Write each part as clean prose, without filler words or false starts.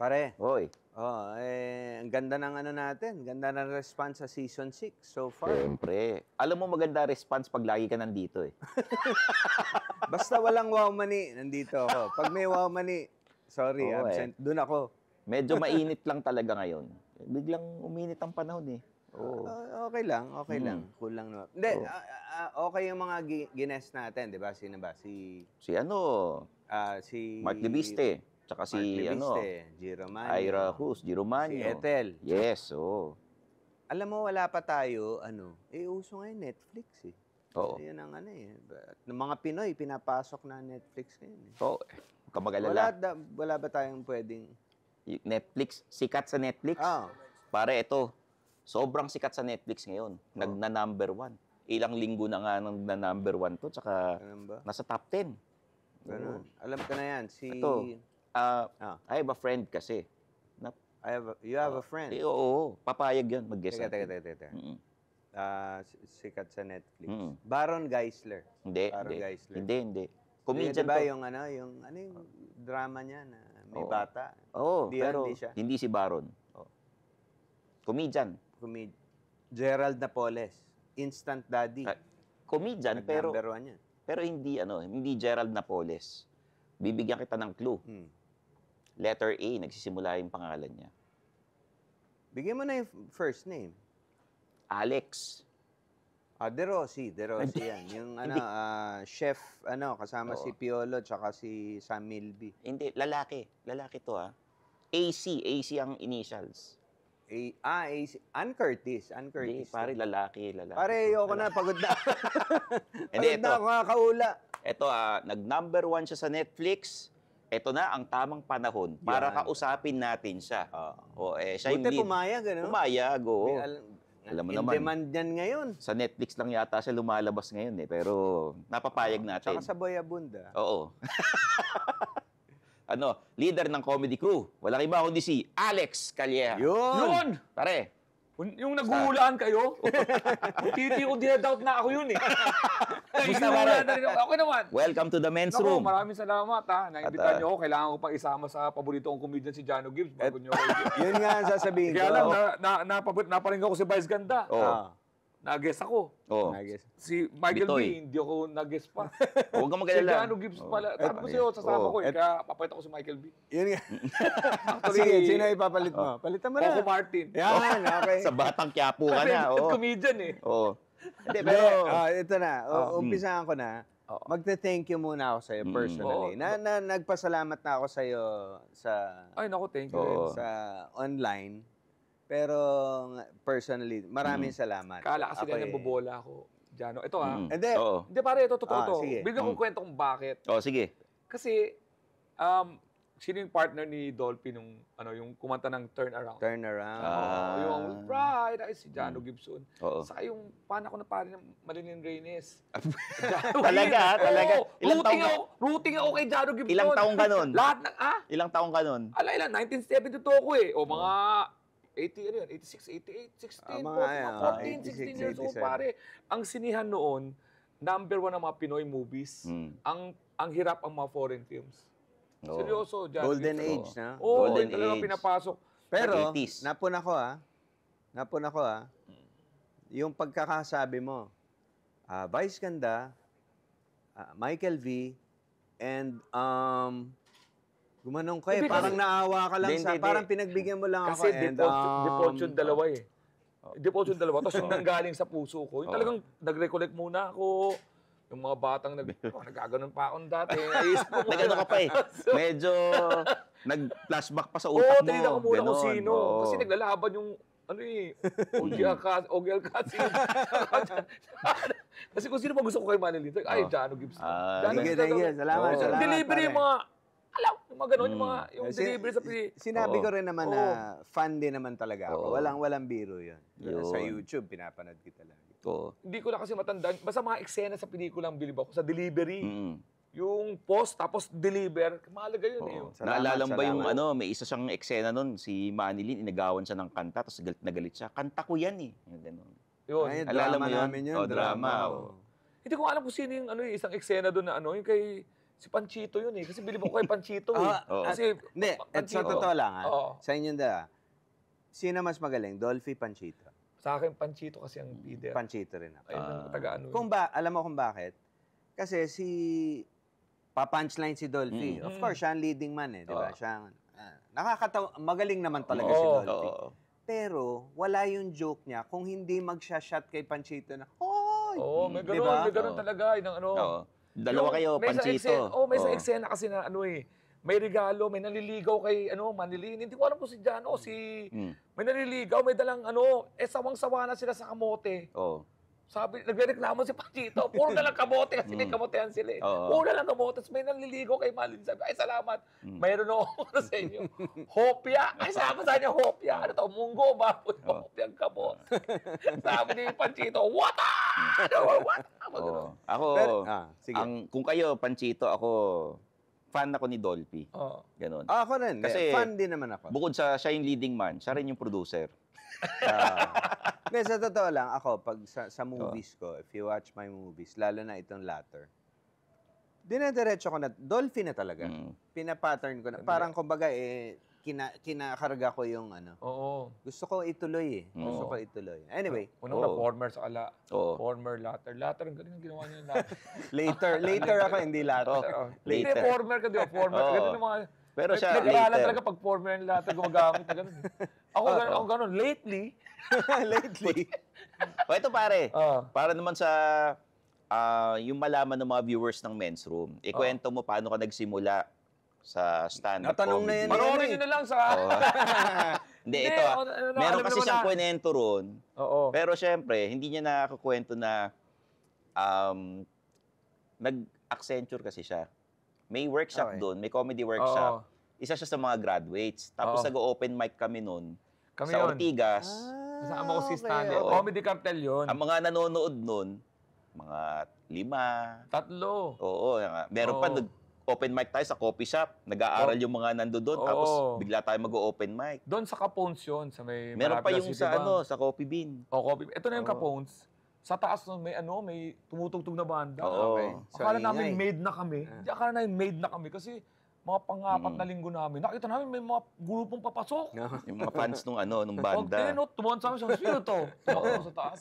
Pare, Hoy, ang ganda ng ano natin, ganda ng response sa season 6 so far. siyempre. Alam mo maganda response pag lagi ka nandito eh. Basta walang wow mani, nandito ako. Pag may wow mani, sorry, Oo, absent. Doon ako. Medyo mainit lang talaga ngayon. Biglang uminit ang panahon eh. Oo. Okay lang, okay lang. Kulang naman. Hindi, Oo. okay yung mga gines natin, di ba? Sino ba? Si Mark Libiste, tsaka Mark Libiste, G. Romano, Ira Cruz, G. Romano. si Ethel. Yes, oo. Alam mo, wala pa tayo, uso ngayon Netflix eh. Oo. Yun ang ng mga Pinoy, pinapasok na Netflix ngayon eh. Oo. Huwag ka mag-alala. Wala ba tayong pwedeng... Netflix, sikat sa Netflix. Ah. Pare, ito, sobrang sikat sa Netflix ngayon. Nagna-number 1. Ilang linggo na nga nang na-number 1 to, tsaka nasa top 10. Ganun. Alam ko na yan. Ito, I have a friend kasi. You have a friend? Oo, papayag yan, mag-guess Teka. Sikat sa Netflix. Baron Geisler. Hindi. Comedian ba yung yung drama niya na may bata? Oo, pero hindi si Baron. Comedian. Gerald Napoles. Instant Daddy. Comedian, pero Number 1 yan. pero hindi Gerald Napoles. Bibigyan kita ng clue. Letter A, nagsisimula yung pangalan niya. Bigyan mo na yung first name. Alex. De Rossi yan. Yung chef, kasama si Piolo tsaka si Sam Milby. Hindi, lalaki. Lalaki to AC ang initials. Ann Curtis. Hindi, pare, lalaki. Pare, ayoko na, pagod na. Hindi, pagod na ako kaula. Ito, nag-number 1 siya sa Netflix. Ito na ang tamang panahon para kausapin natin siya. Siya yung Buti pumayag, Pumayag, oo. Alam mo naman. In demand yan ngayon. Sa Netflix lang yata siya lumalabas ngayon eh. Pero napapayag natin. Tsaka sa Boyabunda. Oo. Leader ng comedy crew. Walang iba kundi si Alex Calleja. Yun! Pare. Yung naghuhulaan kayo, titi ko dinadoubt na ako yun eh. Naghuhulaan na rin ako. Okay naman. Welcome to the men's room. Maraming salamat Naimbitahan niyo ako. Kailangan ko pang isama sa paborito kong comedian si Jano Gibbs. Bago niyo ako. Yun nga ang sasabihin ko. Kaya lang, naparinggan ko si Vice Ganda. Nag-guest ako. Si Michael Bitoy. B, hindi ako nag-guest pa. Huwag kang Si mag-alala. Jano Gibbs pala. Sabi ko sa'yo, sasama ko eh. Kaya papayat ako si Michael B. Yun nga. Actually, Sige, sino ipapalit mo? Palitan mo na. Coco Martin. Yan, okay. Sa Batang Quiapo ka na. Comedian eh. Hindi, Pero, pero... ito na. Umpisahan ko na. Magte-thank you muna ako sa'yo personally. Nagpasalamat na ako sa'yo sa... Ay, naku, thank you rin. Sa online. Pero personally, maraming salamat. Kala kasi ganyan bobola ako. Jano. Ito Hindi. Hindi pare, ito totoo to. Sige. Bigyan kong kwento kung bakit. Sige. Kasi, sino yung partner ni Dolphy nung, yung kumanta ng Turn Around? Turn around. Yung Pride, ay si Jano Gibson. Oo. Saka yung paano ko na pare ng Marilyn Reynes. Talaga. Rooting ako kay Jano Gibson. Ilang taong ka nun? Lahat ng, Ilang taong ka nun? 1972 ako eh. O mga 86, 88, 16, Mga 14, 16 years old, pare. Ang sinihan noon, number 1 ng mga Pinoy movies. Ang hirap ang mga foreign films. Seryoso, John. Golden age, na? Golden talagang age. pinapasok. Pero, 80s. napun ako yung pagkakasabi mo, Vice Ganda, Michael V, and gumanong ka parang naawa ka lang parang pinagbigyan mo lang ako. Kasi deportion dalawa eh. Deportion dalawa. Tapos yung nanggaling sa puso ko, yung talagang nag-recollect muna ako. Yung mga batang nagkaganon pa akong dati. Nagano ka pa eh. Medyo nag-flashback pa sa utak mo. Tinignan ko muna kung sino. Kasi naglalaban yung OG Alcacid. Kasi kung sino pa gusto ko kay Manilin, Jano Gibson. Sige. Salamat. Delivery yung mga, yung mga ganon, yung delivery sa Sinabi ko rin naman na fan din naman talaga ako. Walang biro yun. Sa YouTube, pinapanood kita lagi. Hindi ko na kasi matandaan. Basta mga eksena sa pelikula ang bilib ako. Sa delivery. Yung post, tapos deliver. Mahalaga yun eh. Naalala mo ba yung may isa siyang eksena nun, si Manilin, inagawan siya ng kanta, tapos galit na galit siya. Kanta ko yan eh. Yun. Alala mo yun? Drama. Hindi ko alam kung sino yung isang eksena doon na yung kay Si Panchito yun eh. Kasi bilib ako kay Panchito eh. Oo. Kasi, Hindi, at sa totoo lang ha, Oo. sa inyong dalawa, sino mas magaling? Dolphy, Panchito? Sa akin, Panchito kasi ang leader. Panchito rin ako. Ayun ang taga-ano. Alam mo kung bakit? Kasi pa-punchline si Dolphy. Of course, siya ang leading man eh, di ba? Siya nakakatawa, magaling naman talaga si Dolphy. Pero wala yung joke niya kung hindi mag-shot kay Panchito na, hoy! Oo, may ganun, Diba? may ganun talaga. Yung ano. Dalawa kayo, Panchito. May sa eksena kasi na ano eh, may regalo, may naliligaw kay Manilin. Hindi ko alam kung si Jan o may naliligaw, may dalang sawang-sawa na sila sa kamote. Oo. Sabi, nagrereklamo si Panchito, puro na lang kamote kasi may kamotehan sila eh. Puro na lang kamote, may naliligaw kay Malin. Sabi, ay salamat, mayroon ako sa inyo. Hopya, ay salamat sa inyo, hopya. Ano to, munggo, baboy, hopya ang kamote. Sabi ni Panchito, what? What? Ako, sige. kung kayo, Panchito, ako, fan ako ni Dolphy. Ganon. Ako rin. Kasi, fan din naman ako. Bukod sa siya yung leading man, siya rin yung producer. Hindi, sa totoo lang, ako, pag sa movies ko, if you watch my movies, lalo na itong latter, dinediretso ko na, Dolphy na talaga. Pinapattern ko na. Parang, kumbaga, kinakarga ko yung Gusto ko ituloy eh. Gusto ko ituloy. Anyway. Unang na former sa ala. Former, latter. Latter, ang galing ang ginawa niya yung latter. Later ako, hindi latter. Hindi, former ka, di ba? Former. Ganun yung mga... Pero siya, nag-aralan later. talaga pag former and latter gumagamit na ganun. Ako ganun. Lately. O ito pare, para naman sa yung malaman ng mga viewers ng Men's Room, ikwento mo paano ka nagsimula sa stand-up Natanong comedy. na yan. Panoorin nyo na lang sa... Hindi, ito. Meron kasi siyang kwento ron. Pero syempre, hindi niya nakakwento na nag-Accenture kasi siya. May workshop doon, may comedy workshop. Isa siya sa mga graduates. Tapos nag-open mic kami noon sa Ortigas. Kasama ko si Stanley. Comedy Cartel yun. Ang mga nanonood noon, mga 5. 3. Oo. Meron pa open mic tayo sa coffee shop. Nag-aaral yung mga nando doon. Tapos bigla tayo mag-open mic. Doon sa Capones yun. Sa may meron pa yung sa sa Coffee Bean. Coffee Bean. Ito na yung Capones. Sa taas nun, may tumutugtog na banda. So, Akala namin made na kami. Akala namin made na kami kasi mga pang-apat na linggo namin. Nakita namin may mga grupong papasok. Yung mga fans nung banda. Tumuhan sa amin, sino to? Tumakbo sa taas.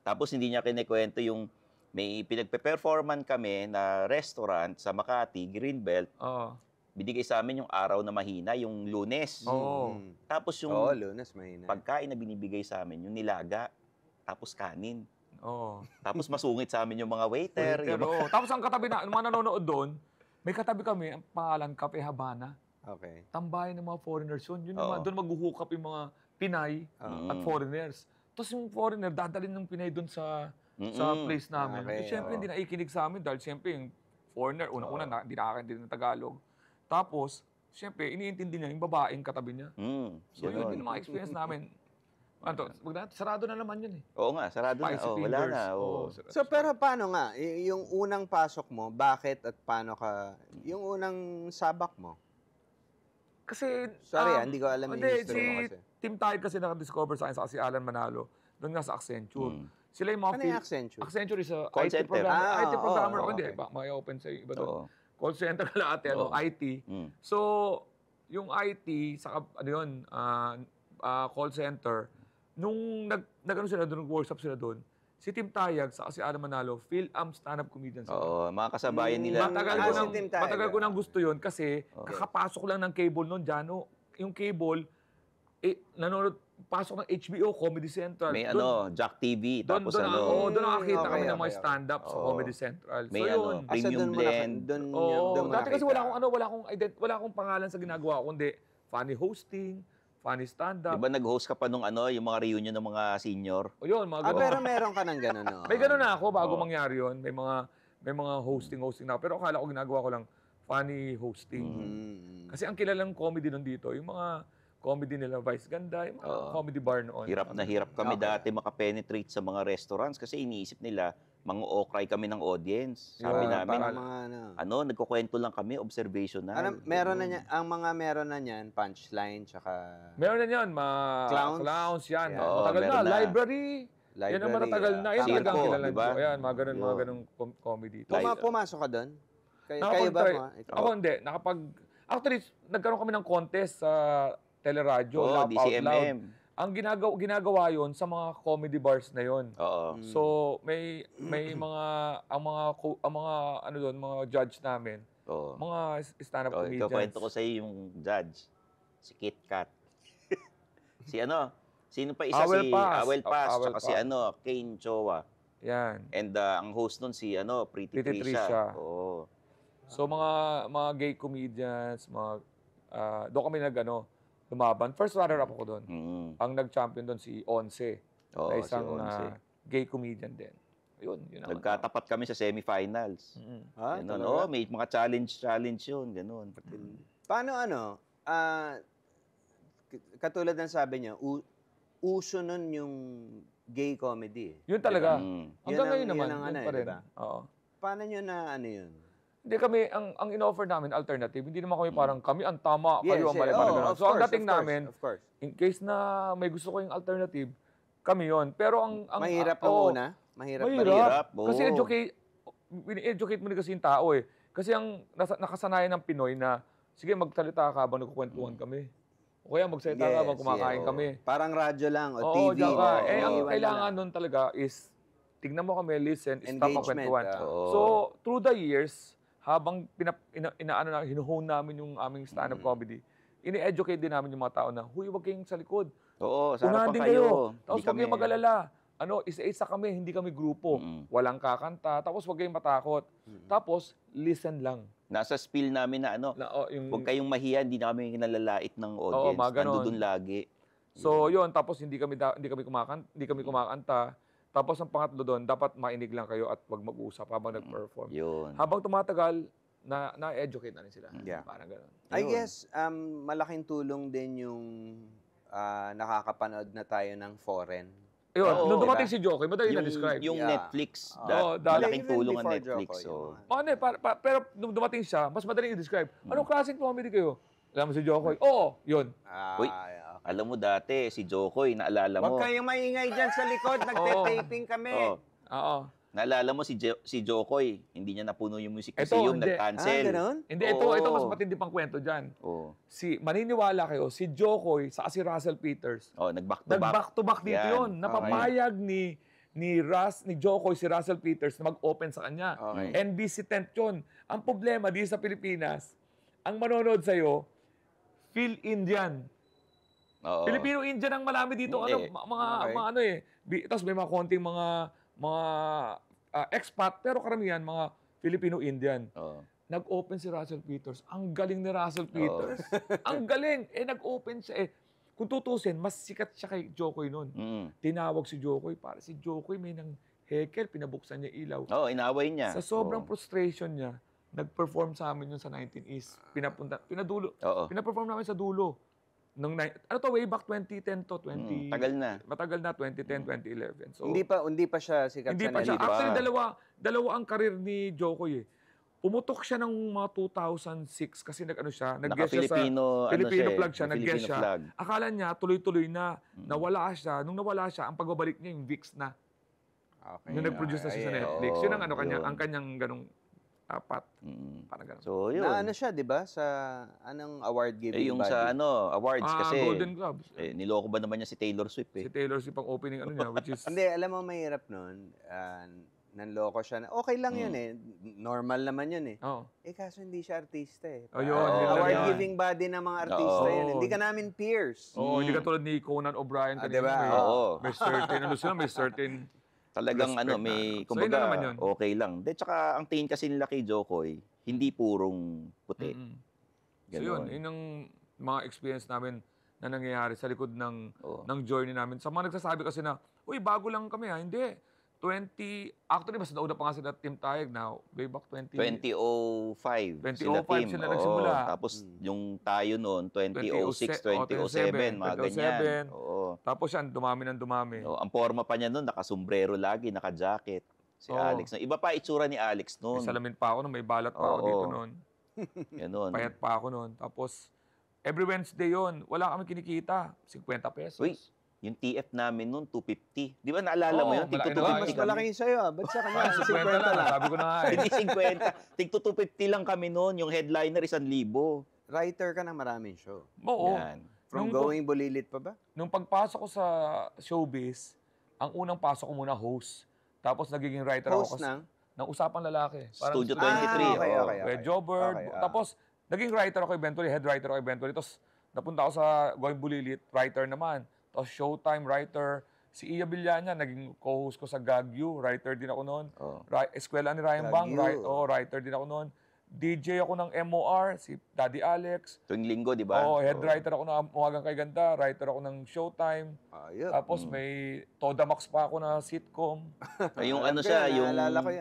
Tapos hindi niya kinikwento yung may pinagpe-performan kami na restaurant sa Makati, Greenbelt. Binigay sa amin yung araw na mahina, yung Lunes. Tapos yung Lunes mahina. Pagkain na binibigay sa amin, yung nilaga. Tapos kanin. Tapos masungit sa amin yung mga waiter. Tapos ang katabi na, mga nanonood doon, may katabi kami, ang pangalan, Cafe Habana. Okay. Tambayan ng mga foreigners yun. Yun doon mag-hook up yung mga Pinay at foreigners. Tapos yung foreigner, dadalhin ng Pinay doon sa place namin. Okay, Siyempre, hindi naikinig sa amin dahil siyempre yung foreigner, unang-una, hindi nakakaintindi ng Tagalog. Tapos, siyempre, iniintindi niya yung babaeng katabi niya. So, yun yung mga experience namin. Sarado na naman yun eh. Oo nga, sarado na. Wala na. So, pero paano nga? Yung unang pasok mo, bakit at paano ka, yung unang sabak mo? Kasi, sorry, hindi ko alam yung history mo kasi. Team Tide kasi naka-discover sa akin, sa si Alan Manalo, doon nga sa Accenture. Sila yung mga... Ano yung Accenture? Accenture is a call IT center. programmer. IT programmer ako, hindi. Okay. May open sa iba doon. Call center lahat, IT. So, yung IT, sa call center, nung nag-workshop sila doon, si Tim Tayag sa si Adam Manalo, stand-up comedian sila. Mga kasabayan nila. Matagal ko nang gusto yun kasi kakapasok lang ng cable noon, Jano. Yung cable, pasok ng HBO, Comedy Central. May Jack TV. Tapos doon nakakita kami ng mga stand-up sa Comedy Central. May so yun. Premium Blend. Dati kasi wala akong pangalan sa ginagawa ko, kundi funny hosting, funny stand-up. Diba nag-host ka pa nung yung mga reunion ng mga senior? Yun, mga ganun. Pero meron ka ng ganun, no? May ganun na ako bago mangyari yun. May mga hosting na ako. Pero akala ko ginagawa ko lang funny hosting. Kasi ang kilalang comedy nun dito, yung mga comedy nila, Vice Ganda, yung mga comedy bar noon. Hirap na hirap kami dati makapenetrate sa mga restaurants kasi iniisip nila, mga okray kami ng audience. Sabi namin, nagkukwento lang kami, observational. Meron na niyan, ang mga meron na niyan, punchline, tsaka... Meron na niyan, clowns yan. Matagal na, library. Yan ang matatagal na. Yan talagang kilala. Diba? Ayan, mga ganun comedy. Pumasok ka doon? Kayo ba mo? Ako hindi. Actually, nagkaroon kami ng contest sa teleradyo, Laugh Out DCMM. Loud. Ang ginagawa yon sa mga comedy bars na yon. Oo. So, may mga ano doon, mga judge namin. Oo. Mga stand-up comedians. Ikaw ko sa iyo yung judge. Si Kit Kat. Sino pa isa? Awel Paz. Awel Paz. Awel Tsaka Paz. si Kane Chowa. Yan. And ang host nun si Pretty Trisha. Oo. So, mga gay comedians, doon kami lumaban. First runner-up ako doon. Ang nag-champion doon si Once. Na isang si Once. gay comedian din. Yun ang Nagkatapat kami sa semifinals. May mga challenge yun, ganun. Paano katulad ng sabi niya, uso nun yung gay comedy. Yun talaga. Yun Hanggang ngayon naman, ang yun pa rin. diba? Oo. Paano nyo na yun? Hindi kami, ang in-offer namin alternative, hindi naman kami parang kami ang tama, Yes, kayo ang mali. Parang ganun. So, ang dating namin, of course. in case na may gusto ko yung alternative, kami yon. Pero ang mahirap na muna? Mahirap. Kasi educate mo rin kasi yung tao eh. Kasi ang nakasanayan ng Pinoy na, sige magsalita ka habang nagkukwentuhan kami. O kaya magsalita ka habang kumakain kami. Parang radyo lang o Oo, TV. ang kailangan nun talaga is, tignan mo kami, listen, stop ang kwentuhan. So, through the years, habang hinuhone namin yung aming stand-up comedy, ini-educate din namin yung mga tao na, huy, huwag kayong sa likod. Oo, sa harapan din kayo. Tapos huwag kayong mag-alala. Isa-isa kami, hindi kami grupo. Walang kakanta. Tapos huwag kayong matakot. Tapos, listen lang. Nasa spiel namin na huwag kayong mahiya, hindi na kami nalalait ng audience. Nandun lagi. So, yun. Tapos, hindi kami kumakanta. Tapos ang pangatlo doon, dapat mainig lang kayo at wag mag-usap habang nag-perform. Yun. Habang tumatagal, na-educate na rin sila. Yeah. Parang gano'n. I guess, malaking tulong din yung nakakapanood na tayo ng foreign. Yun, nung dumating si Jokoy, madali na-describe. Yung Netflix, malaking Even tulong ang before Netflix. Jokoy, pero nung dumating siya, mas madaling i-describe. Anong klaseng comedy kayo? Alam mo si Jokoy? Oo, yun. Uy, alam mo dati, si Jokoy, naalala mo. Huwag kayong maingay dyan sa likod, nagte-taping kami. Oo. Naalala mo si Jokoy, hindi niya napuno yung music museum, nag-cancel. Ganon? Hindi, ito mas matindi pang kwento dyan. Maniniwala kayo, si Jokoy, si Russell Peters, nag-back to back dito yun. Napapayag ni Jokoy, si Russell Peters na mag-open sa kanya. NBC tent yun. Ang problema di sa Pilipinas, ang manonood sa'yo, Phil Indian. Filipino-Indian ang malami dito. Tapos may mga konting mga expat, pero karamihan mga Filipino-Indian. Nag-open si Russell Peters. Ang galing ni Russell Peters. Ang galing. Nag-open siya. Kung tutusin, mas sikat siya kay Jokoy noon. Tinawag si Jokoy. Para si Jokoy may nang hekel, pinabuksan niya ilaw. Inaway niya. Sa sobrang frustration niya, nag-perform sa amin yun sa 19 East. Pinaperform namin sa dulo. Way back 2010 to 20... Tagal na. Matagal na, 2010, 2011. So, hindi pa siya sikat hindi sa pa siya. Netflix. Actually, dalawa ang karir ni Jokoy eh. Pumutok siya ng mga 2006 kasi nag-guest siya sa Filipino flag siya, nag-guest siya. Akala niya tuloy-tuloy na, nawala siya. Nung nawala siya, ang pagbabalik niya yung VIX na. Nung nag-produce na siya sa Netflix. Yun ang kanyang ganong apat. Parang ganun. So, yun. Na siya, di ba? Sa anong award-giving yung body? sa awards kasi. Golden Globes. Niloko ba naman niya si Taylor Swift eh. Si Taylor Swift ang opening niya, which is... Hindi, alam mo, mahirap nun. Nanloko siya. Okay lang yun eh. Normal naman yun eh. Kaso hindi siya artista eh. Award-giving body ng mga artista yun. Hindi ka namin peers. Hindi ka tulad ni Conan O'Brien. Diba? May certain... Talagang may, kumbaga, okay lang. Tsaka ang tingin kasi nila kay Jokoy, hindi purong puti. So yun ang mga experience namin na nangyayari sa likod ng journey namin. Sa mga nagsasabi kasi na, uy, bago lang kami ha. Hindi. Actually, mas nauna pa nga sila Team Tayag now. Way back 2005 sila nagsimula. Tapos yung tayo noon, 2006, 2007, mga ganyan. Tapos yan, dumami. Ang forma pa niya noon, nakasombrero lagi, naka-jacket. Si Alex. Iba pa itsura ni Alex noon. May salamin pa ako noon, may balat pa ako dito noon. Ganon. Payat pa ako noon. Tapos, every Wednesday yon, wala kami kinikita. 50 pesos. Uy, Yung TF namin noon, 250. Di ba naalala mo yun? Tig malaki na. 250 Mas malaki yung sa'yo. Ba't sa kanya? 50 lang. Sabi ko na nga eh. Hindi 50. Tig 250 lang kami noon. Yung headliner, 1,000. Writer ka ng maraming show. Oo. Yan. From Going Bulilit pa ba? Nung pagpasok ko sa showbiz, ang unang pasok ko muna host. Tapos nagiging writer Host ako ng Usapang Lalaki. Parang Studio 23. okay. Jobber. Okay, Tapos naging writer ako eventually, head writer ako eventually. Tapos napunta ako sa Going Bulilit, writer naman. Tapos Showtime, writer. Si Iya Villania, naging co-host ko sa Gagyu. Writer din ako noon. Eskwela ni Ryan Bang, writer din ako noon. DJ ako ng MOR, si Daddy Alex. Tuwing linggo, di ba? Head writer ako ng Umagang Kay Ganda. Writer ako ng Showtime. Tapos may Toda Max pa ako na sitcom. Yung ano siya, yung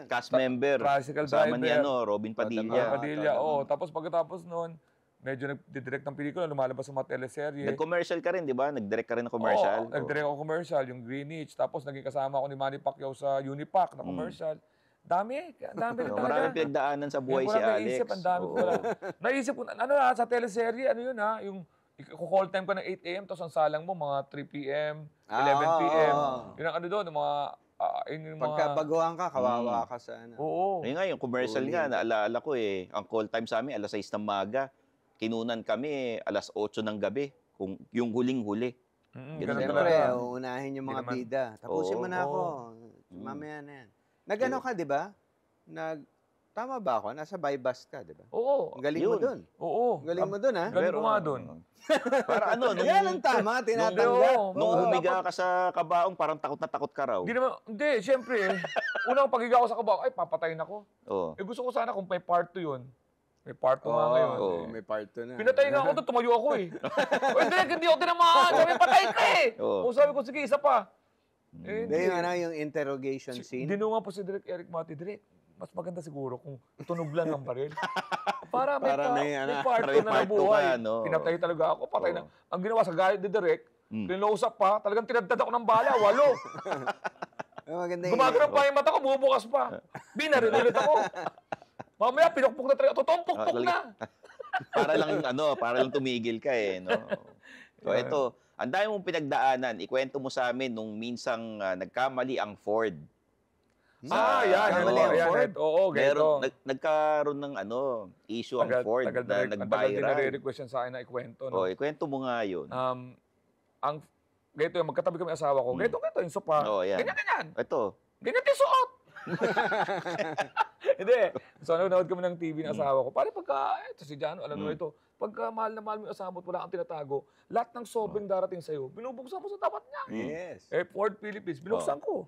cast member. Tricycle Kasama ni driver. Robin Padilla. Tapos pagkatapos noon, medyo nagdidirect ng pelikula, lumalabas sa mga teleserye. Nag-commercial ka rin, di ba? Nag-direct ka rin ng commercial. Nag-direct ako commercial, yung Greenwich. Tapos naging kasama ako ni Manny Pacquiao sa Unipac na commercial. Dami rin talaga. Maraming pinagdaanan sa buhay si Alex. Ang dami ko lang. Naisip ko, sa teleserye, yung call time ka ng 8 a.m. tapos ang salang mo, mga 3 p.m., 11 p.m. Yun ang doon, mga... Pagkabaguhan ka, kawawa ka sa ano. Oo. Yung nga, yung commercial nga, naalala ko ang call time sa amin, alas 6 ng maga. Kinunan kami, alas 8 ng gabi. Yung huling-huli. Siyempre, uunahin yung mga bida. Tapusin mo na ako. Mamaya na yan. Nag-ano ka, di ba? Tama ba ako? Nasa Bybust ka, di ba? Oo. Galing mo dun. Oo. Galing mo dun, ha? Galing ko nga dun. Para Yan ang tama, tinatanggap. Nung humiga ka sa kabaong, parang takot na takot ka raw. Hindi, siyempre. Unang pagiga ko sa kabaong, papatayin ako. Gusto ko sana kung may part 2 yun. May part 2 nga ngayon. May part 2 na. Pinatay nga ako doon, tumayo ako eh. Hindi ako tinamaan. Sabi, patay ka eh. Sabi ko, sige, isa pa. Yung interrogation scene. Dinunga po si Direk Eric Mati. Direk, mas maganda siguro kung tunog lang ang baril. Para may part 2 na nabuhay. Pinatay talaga ako, patay na. Ang ginawa sa gayet ni Direk, pinlausap pa, talagang tinadtad ako ng bala, 8. Gumagano pa yung mata ko, bubukas pa. Binaril ulit ako. Mamaya, pinukpok na talaga. Totoong pukpok na. para lang tumigil ka eh. No? So, ito, ang dami mong pinagdaanan. Ikwento mo sa amin nung minsang nagkamali ang Ford. Yan. Oo, ganito. Nagkaroon ng issue ang Ford na nag-viral. Nare-request yan sa akin na ikwento. No? Ikwento mo nga yun. Ganito yung magkatabi kami asawa ko. Ganito yung sopa. Ganyan. Ito. Ganyan yung suot. Hindi. So, nanonood kami ng TV ng asawa ko. Pare ito si Jano, alam mo ito. Pagka mahal na mahal mo yung asawa mo at wala kang tinatago, lahat ng sobrang darating sa'yo, binubuksan mo sa tapat niya. Yes. Ford Philippines, binuksan ko.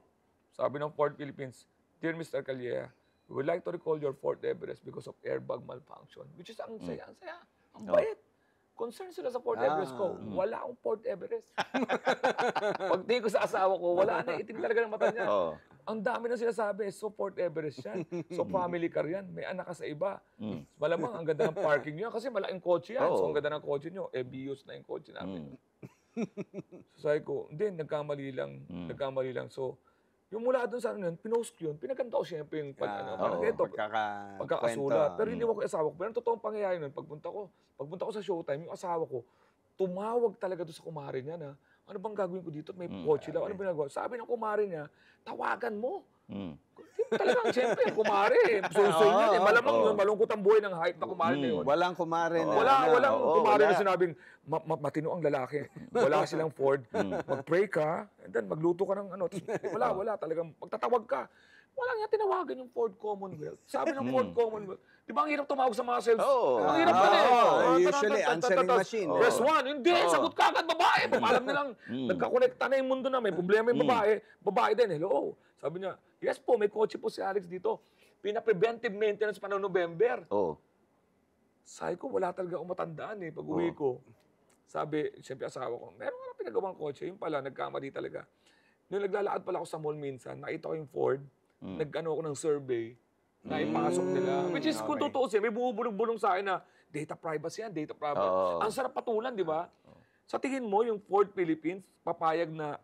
Sabi ng Ford Philippines, Dear Mr. Calleja, we would like to recall your Ford Everest because of airbag malfunction. Which is ang saya. Ang bait. Concern sila sa Ford Everest ko. Wala akong Ford Everest. Pagtingin ko sa asawa ko, wala na. Itim talaga ng mata niya. Ang dami na sinasabi, so Ford Everest yan. So family car yan. May anak ka sa iba. Malamang ang ganda ng parking niya kasi malaking kotse yan. So ang ganda ng kotse niyo, bios na yung kotse namin. So sabi ko, hindi, nagkamali lang. So, yung mula doon sa pinost yun, pinaganda ko siyempre yung pagkakasulat. Pero hindi mo ko asawa ko. Pero ang totoong pangyayari nun, pagpunta ko sa Showtime, yung asawa ko, tumawag talaga doon sa kumare niya na, ano bang gagawin ko dito? May kotse lang. Ano ba nagawa? Sabi ng kumare niya, tawagan mo. Talagang siyempre, kumare. Susoy niya. Malamang yun, malungkot ang buhay ng hype na kumare na yun. Walang kumare na. Walang kumare na sinabing, matino ang lalaki. Wala silang Ford. Mag-pray ka, and then magluto ka ng ano. Wala. Talagang magtatawag ka. Wala nga tinawagan yung Ford Commonwealth. Sabi ng Ford Commonwealth, di ba ang hirap tumawag sa mga sales? Ang hirap na Usually, answering machine. Press 1. Hindi, sagot ka agad, babae. Alam nilang, nagkakonekta na yung mundo na. May problema yung babae. Babae din, hello. Sabi niya, yes po, may kotse po si Alex dito. Pina-preventive maintenance pa noong November. Sabi ko, wala talaga akong matandaan eh. Pag uwi ko, sabi, siyempre asawa ko, meron ka na pinagawang kotse. Yung pala, nagkamali talaga. Nung naglalakad pala ako sa mall minsan, nakita ko yung Ford. Nag-ano ako ng survey na ipasok nila. Which is, kung tutuusin, may bumubulong-bulong sa akin na data privacy yan, data privacy. Ang sarap patulan, di ba? Sa tingin mo, yung Ford Philippines, papayag na,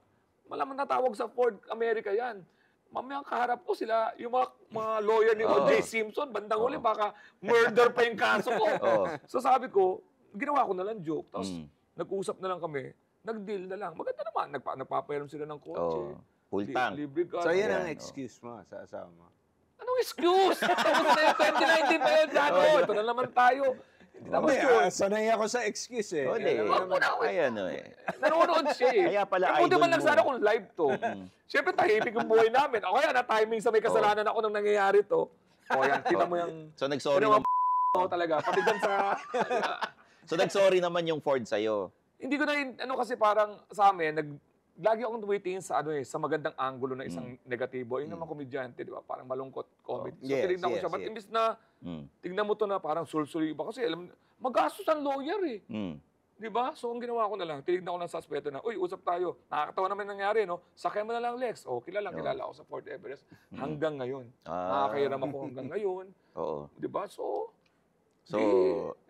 malamang natawag sa Ford America yan. Mamaya kaharap ko sila, yung mga lawyer ni O.J. Simpson, bandang huli, baka murder pa yung kaso ko. So sabi ko, ginawa ko na lang joke. Tapos nag-usap na lang kami. nag-deal na lang. Maganda naman, nagpapairam sila ng kotse. Oh, full tank. Libre gas. So, yan Ayan, ang excuse mo sa asawa mo. Anong excuse? Tapos na yung 2019 pa yun, Jano. Ito na naman tayo. Hindi tapos yun. Sanay ako sa excuse eh. Hindi. Ayan Nanonood siya eh. Kaya pala Buti idol man lang mo. sana kung live to. Siyempre, tahimik yung buhay namin. O kaya na-timing sa may kasalanan ako nang nangyayari to. O yan, kita mo yung... So, nag-sorry Pero naman. talaga. Pati dyan sa... So, nag-sorry naman yung Ford sa'yo. Hindi ko na, kasi parang sa amin, lagi akong tumitingin sa sa magandang angulo na isang negatibo. Yung naman komedyante, di ba? Parang malungkot comedy. So, tinignan ko siya. But imbis na, tignan mo to na parang sulsuli ba? Kasi alam, magastos ang lawyer eh. Di ba? So, ang ginawa ko na lang, tinignan ko ng suspect na, uy, usap tayo. Nakakatawa naman nangyari, no? Sakay mo na lang, Lex. O, kilala ako sa Fort Everest. Hanggang ngayon. Nakakairam ako hanggang ngayon. Oo. Di ba? So,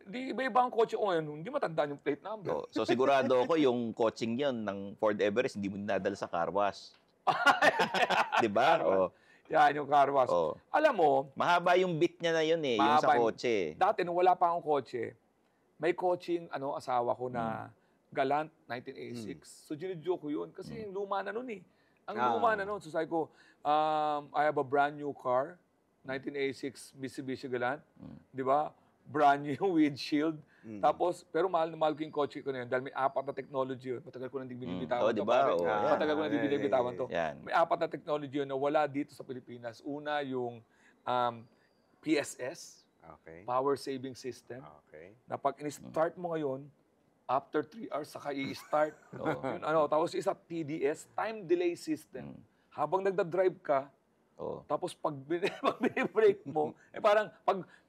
di iba-iba ang kotse ko ngayon, hindi matandaan yung plate number. So, sigurado ako yung coaching yun ng Ford Everest, hindi mo dinadala sa car wash. Di ba? Yan, yung car wash. Alam mo, mahaba yung bit niya na yun eh, yung sa kotse. Dati, nung wala pa akong kotse, may coaching asawa ko na Galant, 1986. So, ginijoke ko yun kasi yung luma na nun eh. Ang luma na nun. So, sabi ko, I have a brand new car, 1986 Mitsubishi Galant. Di ba? Brand new windshield. Tapos, pero mahal na mahal ko yung kotse ko na yun dahil may 4 na technology yun. Matagal ko nang hindi binibitawan to. Diba? Matagal ko nang hindi binibitawan to. Yan. May 4 na technology yun na wala dito sa Pilipinas. Una, yung PSS, Power Saving System, na pag in-start mo ngayon, after 3 hours, saka i-start. Tapos isa, TDS, Time Delay System. Habang nagda-drive ka, tapos pag bine-brake mo, parang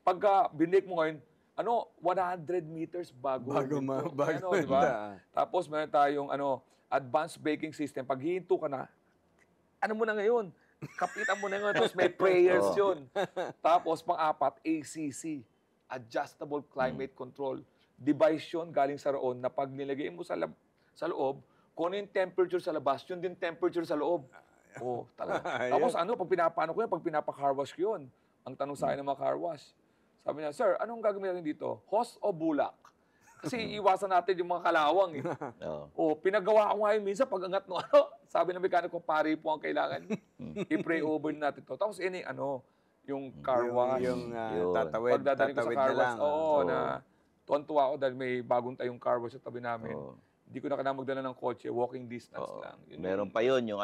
pagka binake mo ngayon, 100 meters bago diba? Tapos meron tayong advanced braking system. Pag hihinto ka na, mo na ngayon? Kapitan mo na ngayon. Tapos may prayers yun. Tapos pang-4, ACC, Adjustable Climate Control. Device yun galing sa roon na pag nilagay mo sa loob, kung ano yung temperature sa labas, yun din temperature sa loob. Talaga. Tapos pag pinapa-car wash ko yun, ang tanong sa akin ng mga car wash, sabi niya, sir, anong gagawin natin dito? Hose o bulak? Kasi iwasan natin yung mga kalawang eh. Pinagawa ko nga yun minsan pag angat no, sabi ng mekaniko, pare po ang kailangan. I-pray over natin to. Tapos yung car wash. Yung tatawid pagdadaling ko sa car na wash, lang. na tuwan-tuwa ako dahil may bagong tayong car wash sa tabi namin. Hindi ko na kailangan magdala ng kotse, walking distance lang. Meron pa yun, yung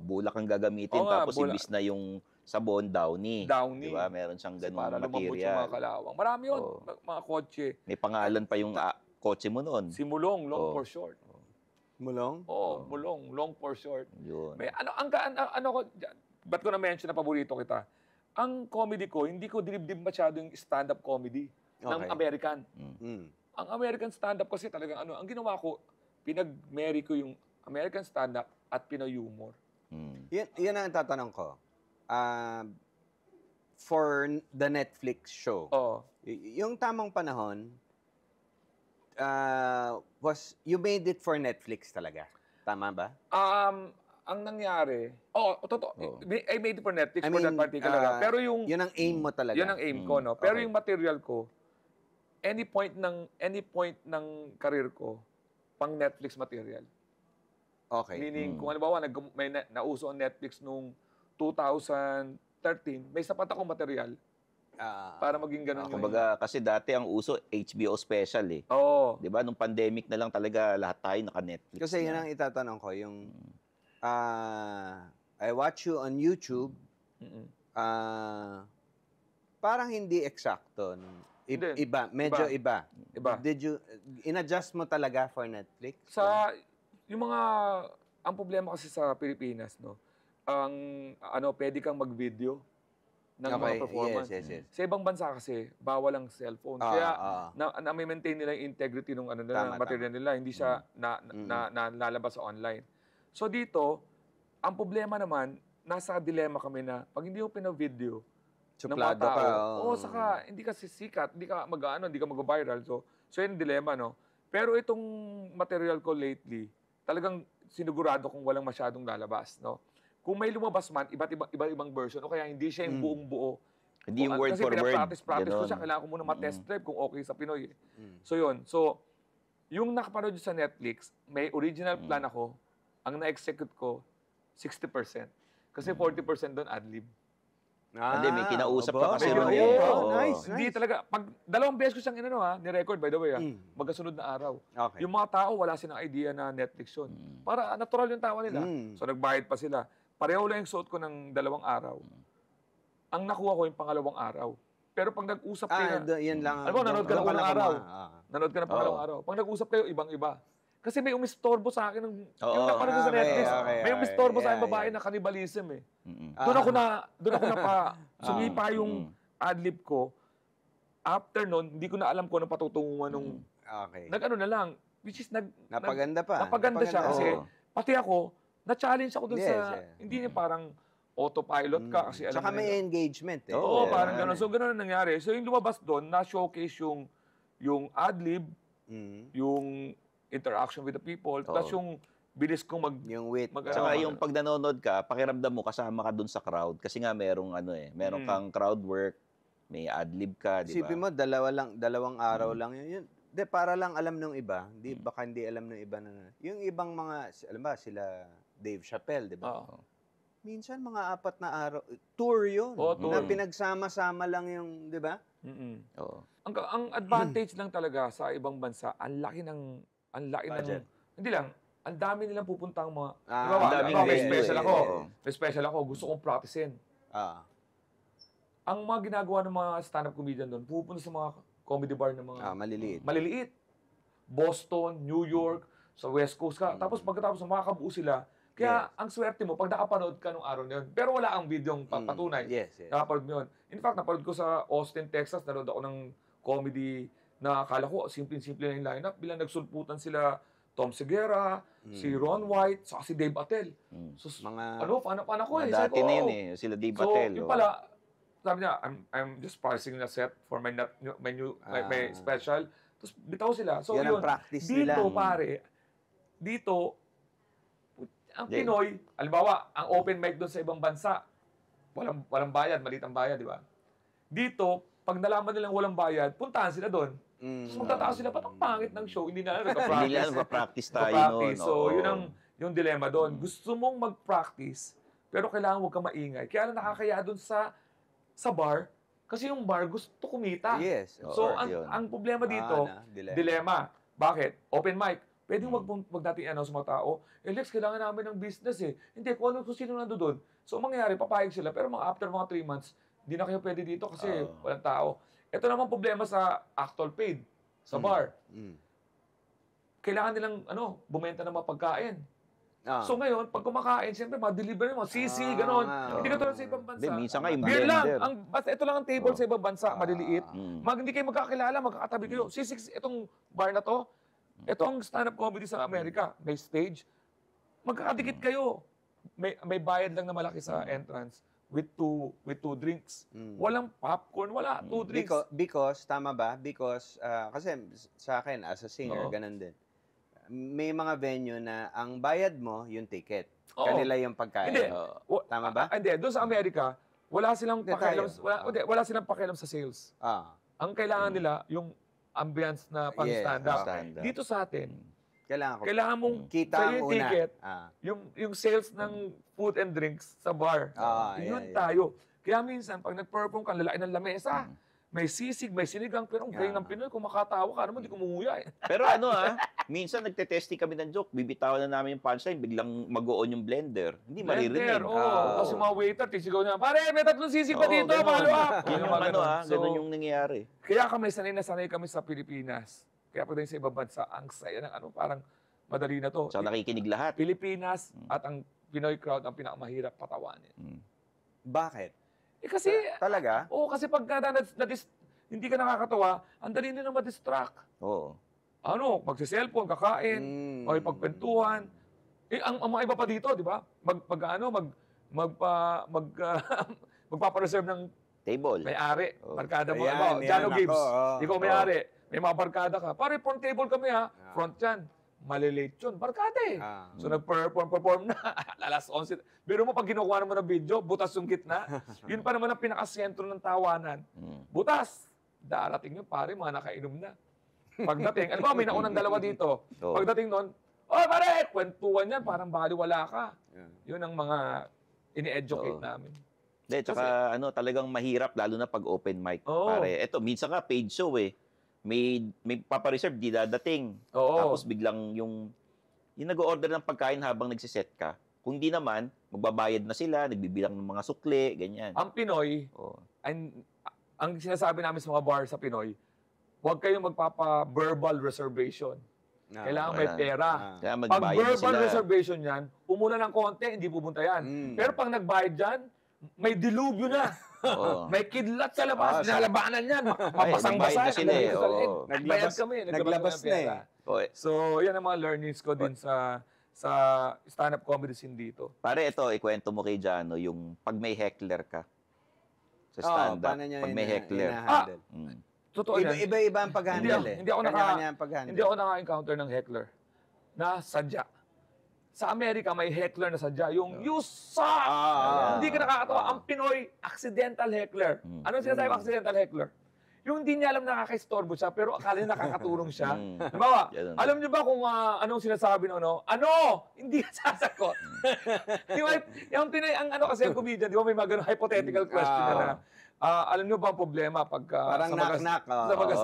bulak ang gagamitin, tapos imbis na yung sabon, downy. Diba? Meron siyang ganung para lumambot yung material. mga kalawang. Marami yun, mga kotse. May pangalan pa yung kotse mo noon. Si Mulong, long for short. Mulong? Mulong, long for short. Yun. May ba't ko na-mention na paborito kita? Ang comedy ko, hindi ko dinibdib masyado yung stand-up comedy ng American. Ang American stand-up kasi talagang ang ginawa ko, pinag-marry ko yung American stand-up at Pinoy humor. Yan ang tatanong ko. For the Netflix show, yung tamang panahon, you made it for Netflix talaga. Tama ba? Ang nangyari, totoo. I made it for Netflix for that particular. Pero yun ang aim mo talaga. Yun ang aim ko, no? Pero yung material ko, any point ng career ko, pang Netflix material. Okay. Meaning, kung halimbawa, may nauso ang Netflix nung 2013, may sapat akong material para maging ganun yung... Kumbaga, kasi dati ang uso, HBO special eh. Di ba? Nung pandemic na lang talaga lahat tayo naka-Netflix. Kasi yun ang itatanong ko, yung I watch you on YouTube, parang hindi eksakto. Iba, medyo iba. Did you, in-adjust mo talaga for Netflix? Ang problema kasi sa Pilipinas, no, pwede kang mag-video ng mga performance. Yes. Sa ibang bansa kasi, bawal ang cellphone. Kaya, na-maintain nila yung integrity ng material nila. Hindi siya nalalabas sa online. So dito, ang problema naman, nasa dilema kami na, pag hindi mo pina-video, suplado ka. Saka hindi ka sisikat, hindi ka hindi ka mag-viral. So yun yung dilema, no? Pero itong material ko lately, talagang sinigurado kung walang masyadong lalabas, no? Kung may lumabas man, iba-ibang version, o kaya hindi siya yung buong buo. Hindi yung word for word. Kasi practice ko siya, kailangan ko muna ma-test drive kung okay sa Pinoy. So yun. So, yung nakapanood sa Netflix, may original plan ako, ang na-execute ko, 60%. Kasi 40% doon ad-lib. Hindi, may kinausap ka kasi ron eh. Nice. Hindi talaga. Pag 2 beses ko siyang ni-record, by the way, magkasunod na araw. Okay. Yung mga tao, wala silang idea na Netflix yun. Para natural yung tawa nila. So, nagbayad pa sila. Pareho lang yung suot ko ng 2 araw. Ang nakuha ko yung pangalawang araw. Pero pag nag-usap kayo yan lang. alam mo, nanood ka ng unang araw. Nanood ka ng pangalawang araw. Pag nag-usap kayo, ibang-iba. Kasi may umistorbo sa akin yung napanood ko sa Netflix. May umistorbo sa akin babae na cannibalism eh. Doon ako na sumipa yung ad-lib ko. After nun, hindi ko na alam kung ano patutunguhan nung nag-ano na lang. Which is napaganda pa. Napaganda siya kasi pati ako, na-challenge ako dun sa, hindi niya parang autopilot ka kasi alam Tsaka may engagement eh. Oo, parang gano'n. So, gano'n ang nangyari. So, yung lumabas doon, na-showcase yung ad-lib, yung interaction with the people, plus yung bilis kong yung wit. Tsaka yung pag nanonood ka, pakiramdam mo kasama ka dun sa crowd kasi nga merong meron kang crowd work, may ad-lib ka, di ba? Isipin mo, dalawang araw lang yun. Para lang alam ng iba, baka hindi alam ng iba na. Yung ibang mga, alam ba, sila Dave Chappelle, di ba? Minsan mga 4 na araw, tour yun. Tour. Na pinagsama-sama lang yung, di ba? Ang advantage lang talaga sa ibang bansa, ang laki ng hindi lang, ang dami nilang pupuntang mga, may special ako. May special ako, gusto kong practicein. Ang mga ginagawa ng mga stand-up comedian doon, pupunta sa mga comedy bar ng mga maliliit. Boston, New York, sa West Coast ka. Tapos pagkatapos makakabuo sila, kaya ang swerte mo, pag nakapanood ka nung araw na yun, pero wala ang videong patunay. Nakapanood mo yun. In fact, napanood ko sa Austin, Texas, nanood ako ng comedy na akala ko, simple-simple na yung lineup. Bilang nagsulputan sila Tom Segura, si Ron White, saka si Dave Attell. So, fan ako eh. Dati na yun eh, sila Dave Attell. So, yung pala, sabi niya, I'm just parsing the set for my special. Tapos bitaw sila. So, yun, dito pare, dito, ang Pinoy, halimbawa, ang open mic doon sa ibang bansa, walang bayad, maliit ang bayad, di ba? Dito, pag nalaman nilang walang bayad, puntahan sila doon. Tapos magtataas sila, ba't ang pangit ng show? Hindi na nagpa-practice. Hindi na nagpa-practice tayo noon. So, yun yung dilemma doon. Gusto mong mag-practice, pero kailangan huwag ka maingay. Kaya lang nakakaya doon sa bar, kasi yung bar gusto kumita. So, ang problema dito, dilemma. Bakit? Open mic. Pwede wag natin i-announce sa mga tao, Lex, kailangan namin ng business eh. Hindi, kung sino nando doon. So, mangyayari, papayag sila. Pero after mga 3 months, hindi na kayo pwede dito kasi walang tao. Ito naman problema sa actual paid, sa bar. Kailangan nilang, bumenta ng mga pagkain. So ngayon, pag kumakain, siyempre, ma-deliver mo, sisi, gano'n. Hindi ka tulad sa ibang bansa. Minsan nga yung beer lang. blender. Basta ito lang ang table sa ibang bansa, maliliit. Hindi kayo magkakilala, magkakatabi kayo. Itong bar na to, ito ang stand-up comedy sa Amerika. May stage. Magkakadikit kayo. May bayad lang na malaki sa entrance with two drinks. Walang popcorn, wala. 2 drinks. Because, tama ba? Because, kasi sa akin, as a singer, ganun din. May mga venue na ang bayad mo, yung ticket. Kanila yung pagkain. Hindi. Tama ba? Hindi. Doon sa Amerika, wala silang pakialam sa sales. Ang kailangan nila, yung ambience na pang-stand-up. Dito sa atin, kailangan mong kita yung ticket, yung sales ng food and drinks sa bar. Yun tayo. Kaya minsan, pag nag-perform ka, lalaki ng lamesa, may sisig, may sinigang, pero ang galing ng Pinoy, kung makatawa ka naman, di kumumuya eh. Pero minsan nagte-testing kami ng joke, bibitawan na namin yung punchline, biglang mag-on yung blender. Hindi maririnig. Kasi mga waiter, tisigaw na, pare, may 3 sisig pa dito, follow up. Yun yung ganun yung nangyayari. Kaya kami, sanay kami sa Pilipinas. Kaya pag sa ibang bansa, ang saya ng parang madali na to. So nakikinig lahat. Pilipinas at ang Pinoy crowd ang pinakamahirap patawanin. Bakit? Kasi, talaga? Oo, kasi pag hindi ka nakakatawa, ang dali nila ma-distract. Oo. Magsi-cellphone, kakain, o pagpentuhan. Ang mga iba pa dito, di ba? Magpapareserve ng table. May-ari. Barkada mo. Jano Gibbs. Ikaw may-ari. May mga barkada ka. Pare, front table kami ha. Front yan. Malilate yun. Barkada eh. So nag-perform na. Alas 11. Pero mo pag kinukuha naman ng video, butas yung gitna. Yun pa naman ang pinakasentro ng tawanan. Butas. Darating yun, pare, mga nakainom na. Pagdating, alam mo, may naunang dalawa dito. Pagdating nun, pare, kwentuhan yan, parang baliwala ka. Yun ang mga ini-educate namin. Hindi, tsaka talagang mahirap, lalo na pag open mic. Pare, eto, minsan nga paid show may papareserve, di dadating. Tapos biglang yung nag-order ng pagkain habang nagsiset ka. Kung di naman, magbabayad na sila, nagbibilang ng mga sukli, ganyan. Ang Pinoy, ang sinasabi namin sa mga bar sa Pinoy, huwag kayong magpapa-verbal reservation. Kailangan may pera. Pag verbal reservation yan, umuna ng konti, hindi pupunta yan. Pero pag nagbayad dyan, may dilubyo na. May kidlat sa labas, nalabanan yan. Mapasang-basa. Naglabas na eh. So, yan ang mga learnings ko din sa stand-up comedy scene dito. Pare, ito, ikwento mo kay Jano, yung pag may heckler ka sa stand-up, pag may heckler. Totoo yan. Iba-iba ang pag-handle eh. Hindi ako naka-encounter ng heckler na sadya. Sa Amerika, may heckler na sadya. Yung, you suck! Hindi ka nakakatawa. Ang Pinoy, accidental heckler. Anong sinasabi accidental heckler? Yung hindi niya alam nakaka-istorbo siya, pero akala niya nakakatulong siya. Diba? Alam niyo ba kung anong sinasabi ng Hindi ka sasagot. Yung Pinoy, kasi ang comedian, di ba may mga hypothetical question na alam niyo ba ang problema pagka parang knock-knock.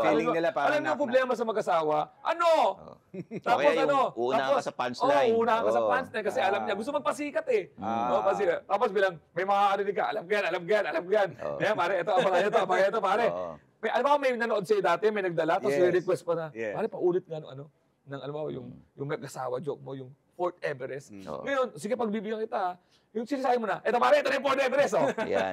Feeling nila parang alam niyo ang problema sa mag-asawa? Tapos uuna ka sa punchline. Uuna ka sa punchline kasi alam niya, gusto magpasikat eh. Tapos bilang, may mga arinig ka, alam yan. Kaya pare, abangan ito, pare. Alam mo, may nanood sa'yo dati, may nagdala, tapos may request pa na, pare, paulit nga alam mo, yung mag-asawa joke mo, yung Fort Everest. Ngayon, sige, pagbibigyan kita, yung sinasabi mo na, ito pare, ito na yung Fort Everest, Ayan,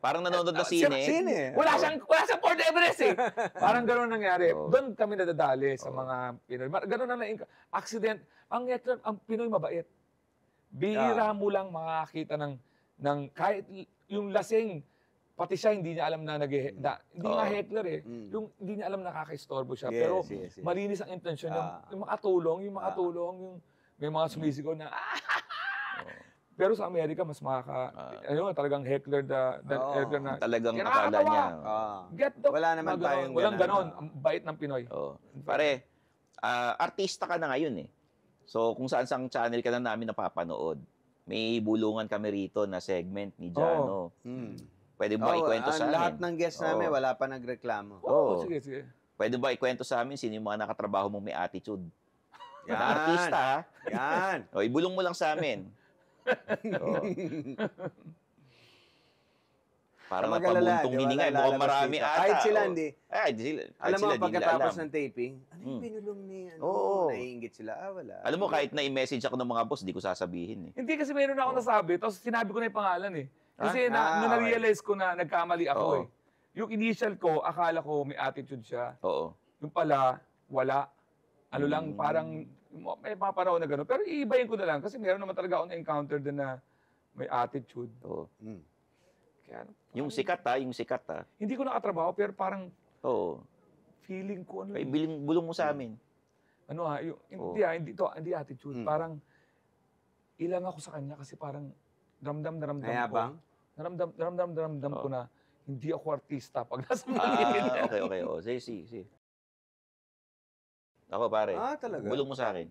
parang nanonood na sine. Wala siyang Fort Everest, eh. Parang gano'n nangyari. Doon kami nadadali sa mga Pinoy. Gano'n na accident. Ang Pinoy mabait. Bihira mo lang makakita ng kahit yung lasing, pati siya hindi niya alam na hindi nga heckler eh. Yung hindi niya alam na nakaka-istorbo siya. Pero malinis ang intensyon niya. Yung makatulong, yung may mga sumisigaw na Pero sa Amerika, mas talagang heckler heckler na. Talagang akala niya. Wala naman tayong walang ganon. Ang bait ng Pinoy. Pare, artista ka na ngayon eh. So, kung saan channel ka na namin napapanood, may bulungan kami rito na segment ni Jano. Pwede ba ikwento sa amin? Lahat ng guests namin, wala pa nagreklamo. Sige. Pwede ba ikwento sa amin sino yung mga nakatrabaho mong may attitude? Yan. Na artista, ha? Yan. Ibulong mo lang sa amin. Parang napabuntong hininga. Mukhang marami ata. Kahit sila hindi. Alam mo, pagkatapos ng taping, ano yung binulong ni naiingit sila? Wala. Alam mo, kahit na-i-message ako ng mga boss, di ko sasabihin eh. Hindi kasi mayroon ako nasabi, tapos sinabi ko na yung pangalan eh. Kasi na-realize ko na nagkamali ako eh. Yung initial ko, akala ko may attitude siya. Yung pala, wala. Parang may mga panahon na gano'n. Pero iibayin ko na lang kasi meron naman talaga ako na-encounter din na may attitude. Kaya, yung sikat ha? Hindi ko nakatrabaho pero parang feeling ko bulong mo sa amin. Hindi attitude. Parang ilang ako sa kanya kasi parang ramdam ko. Naramdam ko na hindi ako artista pag nasa paligid. Okay. Sige. Ako pare, talaga? bulong mo sa akin.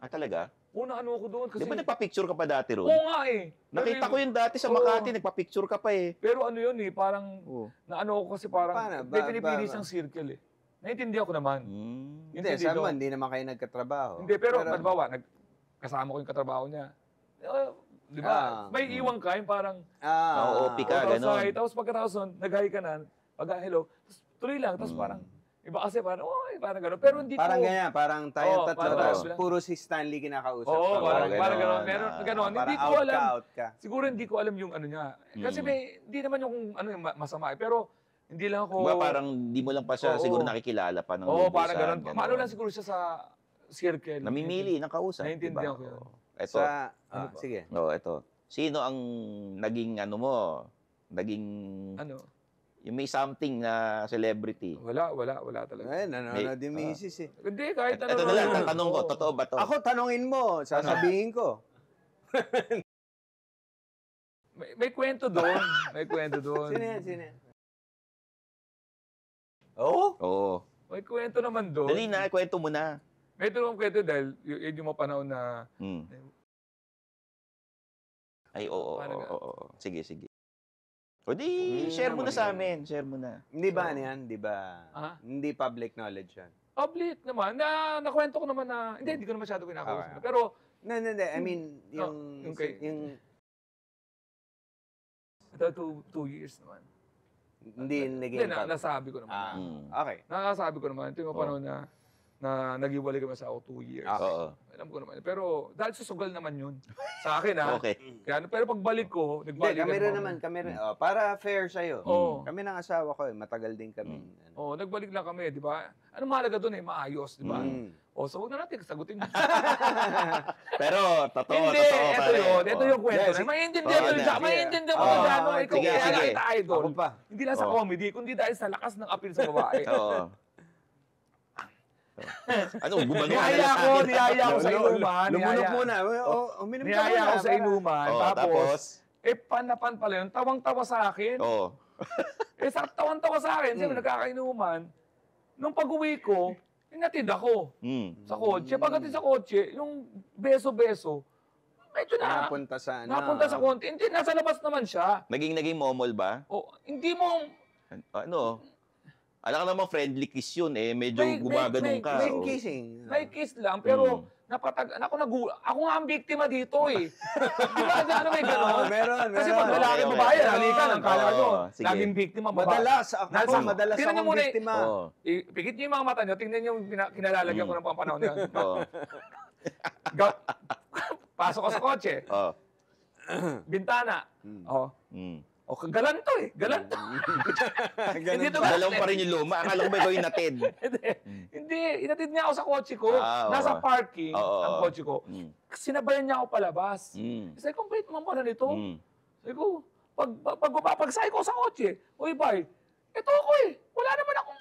Talaga? Ako doon kasi... Di ba nagpa-picture ka pa dati ron? Oo nga eh. Nakita ko yung dati sa Makati, nagpa-picture ka pa eh. Pero yun eh, parang... ko kasi parang... May pinipilis ng circle eh. Naiintindihan ko naman. Hindi, sabi mo, hindi naman kayo nagkatrabaho. Hindi, pero halimbawa, kasama ko yung katrabaho niya. Di ba? May iwang ka yung parang... OP ka, gano'n. Tapos pagkatapos nun, nag-hi ka na, pag-hello, tapos tuloy lang, tapos parang... Iba kasi parang, parang gano'n. Pero hindi parang ko... ganyan, parang tayo tatlo, tapos puro si Stanley kinakausap. Parang gano'n. Meron gano'n. Hindi ko alam. Out ka. Siguro hindi ko alam yung ano niya. Kasi hindi naman yung masama. Pero hindi lang ako... Diba parang di mo lang pa siya siguro nakikilala pa ng parang gano'n. Maano lang siguro siya sa circle. Namimili ng kausap. Naiintindihan ko yun. Ito. Sige. Ito. Sino ang naging naging... Yung may something na celebrity. Wala talaga. Nanonood din misis eh. Hindi, kahit ano. Ito na lang, tatanong ko, totoo ba to? Ako, tanongin mo, sasabihin ko. May kwento doon. May kwento doon. Sino yan? Oo? Oo. May kwento naman doon. Dali na, kwento mo na. May naman kwento dahil yun yung mapanahon na... Ay, oo. Sige. O di, share mo na sa amin. Share mo na. Hindi ba yan? Di ba? Hindi public knowledge yan. Public naman. Nakwento ko naman na... Hindi ko na masyado kinakausap. Pero... Hindi. I mean, yung ito, 2 years naman. Hindi naging nasabi ko naman. Okay. Nasabi ko naman. Ito yung panahon na nag-iwalay kami sa ako 2 years. Alam ko naman. Pero dahil susugal naman yun. Sa akin Okay. Kaya, pero pagbalik ko, nagbalik kami rin. Para fair sa'yo. Kami ng asawa ko, matagal din kami. Nagbalik lang kami, di ba? Ano mahalaga doon maayos, di ba? So huwag na natin sagutin. Pero, totoo Hindi, pa rin. ito yung kwento. Maintindihan mo na gano'n ikaw kaya kita idol. Hindi lang sa comedy, kundi dahil sa lakas ng appeal sa babae. Ano, gumano niyaya ako sa inuman. Lumunok muna. Niyaya ako sa inuman. Tapos, panapan pala yun, tawang-tawa sa akin. Tawang-tawa sa akin, siyempre nagkakainuman. Nung pag-uwi ko, inatid ako sa kotse. Pagdating sa kotse, yung beso-beso, medyo napunta sa konti. Hindi, nasa labas naman siya. Naging momol ba? Hindi mo... Alam ka naman, friendly kiss yun eh. Medyo gumaganong ka. May kissing. May kiss lang, pero ako nga ang biktima dito eh. Di ba? May gano'n? Meron. Kasi pag lalaki babae, halika ng kala nyo. Laging biktima babae. Madalas akong biktima. Pikit nyo yung mga mata nyo, tingnan nyo yung kinalalagyan ko ng panahon na yun. Pasok ko sa kotse. Bintana. Galanto eh. Galanto. Hindi dalaw pa rin yung luma. Akala ko ba ikaw yung natid? Hindi. Inatid niya ako sa kotse ko. Nasa parking ang kotse ko. Sinabayan niya ako palabas. Sabi ko, wait naman pala nito. Sabi ko, pagsay ko sa kotse, uy, bay, ito ako eh. Wala naman akong...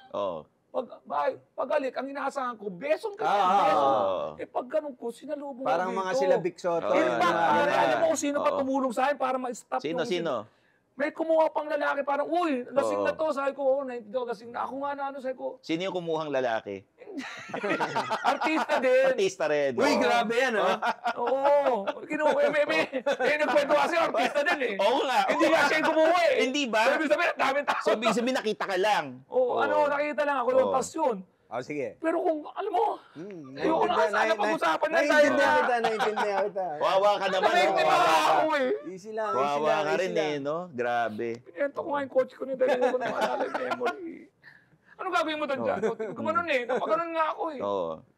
Pag-alik, ang inaasahan ko, beson ka beson. Pag ganun ko, sinalubong parang mga sila Big Soto. Alam mo kung sino pa tumulong sa akin para ma-stop. Sino? May kumuha pang lalaki, parang, uy, lasing na to. Sabi ko, naintindihan ko, lasing na. Ako nga na, sabi ko. Sino yung kumuhang lalaki? Artista din. Artista rin. Uy, grabe yan, ha? Oo. May nagkwento kasi, artista din eh. Oo nga. Hindi nga siya yung kumuha eh. Hindi ba? Sabi sabihin, daming tao. So, ibig sabihin, nakita ka lang. Nakita lang ako yung tas yun. Sige. Pero kung, alam mo, ayoko na sana pag-usapan na tayo. Naintindihan kita. Wawa ka naman. Ako eh. Easy lang. Wawa ka rin eh, no? Grabe. Pinento ko nga yung coach ko na dahil ko na maalala yung memory. Ano gagawin mo doon dyan? Gumanon eh. Napaganon nga ako eh.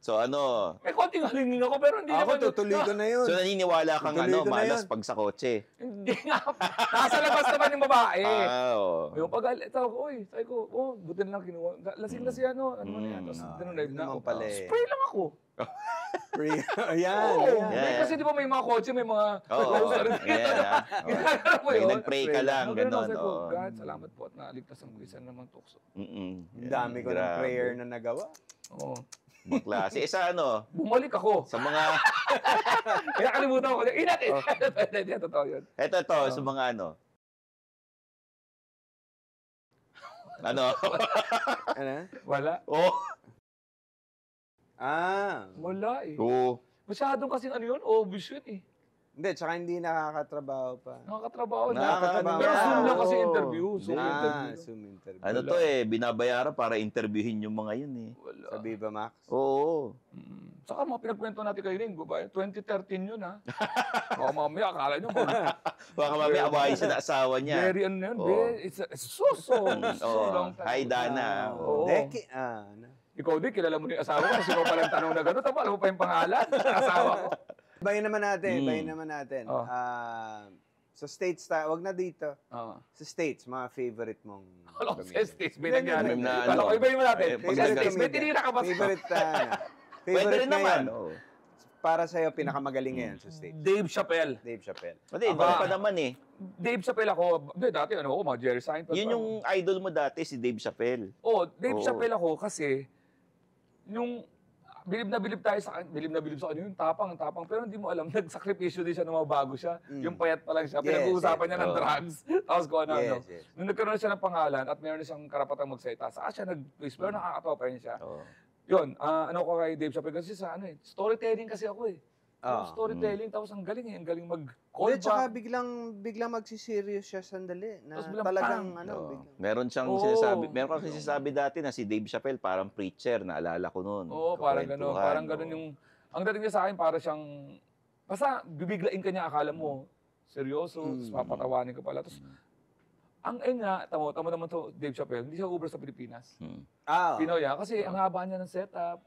So ano? May konting halingin ako pero hindi naman. Ako tutuloy ko na yun. So naniniwala kang malas pag sa kotse? Hindi nga. Nasa labas naman yung babae. Yung pag-alit ako, sabi ko, buti na lang kinuha. Lasing na siya, ano na yan. Tapos dinunlive na ako. Spray lang ako. Yan. Kasi di ba may mga kotse, may mga... Nag-pray ka lang, gano'n. God, salamat po at naaligtas ang isa namang tukso. Dami ko ng prayer na nagawa. Klase. Sa ano? Bumalik ako. Sa mga... Kaya kalimutan ko. Inatin! Hindi, totoo yun. Ito, sa mga ano? Ano? Wala. Wala eh. Masyadong kasing ano yun, obvious yun eh. Hindi, tsaka hindi nakakatrabaho pa. Nakakatrabaho. Pero Zoom lang kasi interview. Zoom interview. Ano to eh, binabayaran para interviewin yung mga yun eh. Wala. Sa Viva Max? Oo. Saka mga pinagkwento natin kayo rin, 2013 yun ha. Mamaya, akala nyo baka mamaya awayin siya na asawa niya. Very ano yun, it's so long time. Hi, Dana. Ikaw din, kilala mo yung asawa ko. Kasi ikaw palang tanong na gano'n. Tapos alam mo pa yung pangalan. Asawa ko. Bayin naman natin. Sa States, wag na dito. Sa States, mga favorite mong comedian. Sa States, may nangyari. Kala ko, ibayin mo natin. Sa States, may tinira ka ba? Favorite Pwede rin naman. Para sa'yo, pinakamagaling ngayon sa States. Dave Chappelle. Hindi, doon pa naman eh. Dave Chappelle ako. Dati mga Jerry Seinfeld. Yun yung idol mo dati, si Dave Chappelle. Dave Chappelle ako kasi, yung bilib na bilib tayo sa kanya. Bilib na bilib sa kanya yung tapang. Pero hindi mo alam, nagsakripisyo din siya nung mabago siya. Yung payat pa lang siya. Pinag-uusapan niya ng drugs. Tapos kung ano. Nung nagkaroon siya ng pangalan at meron siyang karapatang magsalita, saka siya nag-twist. Pero nakakatawa pa rin siya. Yun, ano ko kay Dave Chappelle kasi sa storytelling kasi ako eh. Storytelling, tapos ang galing ang galing mag-call back. Tsaka biglang magsiserious siya sandali. Na talagang biglang. Meron kang sinasabi dati na si Dave Chappelle parang preacher, naalala ko noon. Oo, parang gano'n. Parang gano'n yung, ang dating niya sa akin, para siyang, basta bibiglain ka niya, akala mo, seryoso, tapos papatawanin ka pala. Tapos, ang tamo naman to, Dave Chappelle, hindi siya ubra sa Pilipinas. Pinoy kasi ang haba niya ng setup.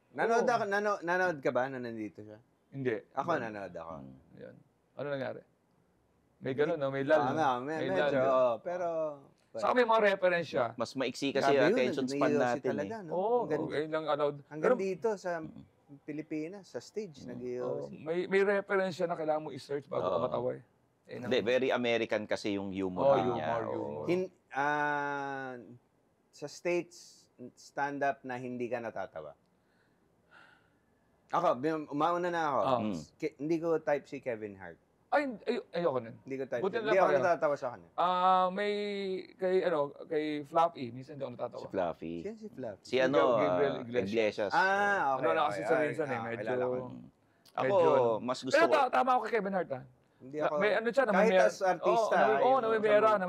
Nanood ka ba na nandito siya? Hindi. Ako nanood ako. Yan. Ano nangyari? May gano'n, no? May lal. Medyo, pero... Saka may mga referensya. Mas maiksi kasi attention span natin. Talaga, eh. Oo, hanggang dito sa Pilipinas, sa stage, may referensya na kailangan mo i-search bago ka matawa eh. Hindi, very American kasi yung humor niya. Sa States, stand-up na hindi ka natatawa. Ako, umauna na ako. Hindi ko type si Kevin Hart. Ayoko nun. Hindi ko type. Hindi ako natatawa sa kanya. May, kay Fluffy, minsan hindi ako natatawa. Si Fluffy. Sino si Fluffy? Si Gabriel Iglesias. Okay. Ano na kasi sa minsan medyo... Ako, mas gusto ko. Pero tama ako kay Kevin Hart Hindi ako. May siya, kahit as artista.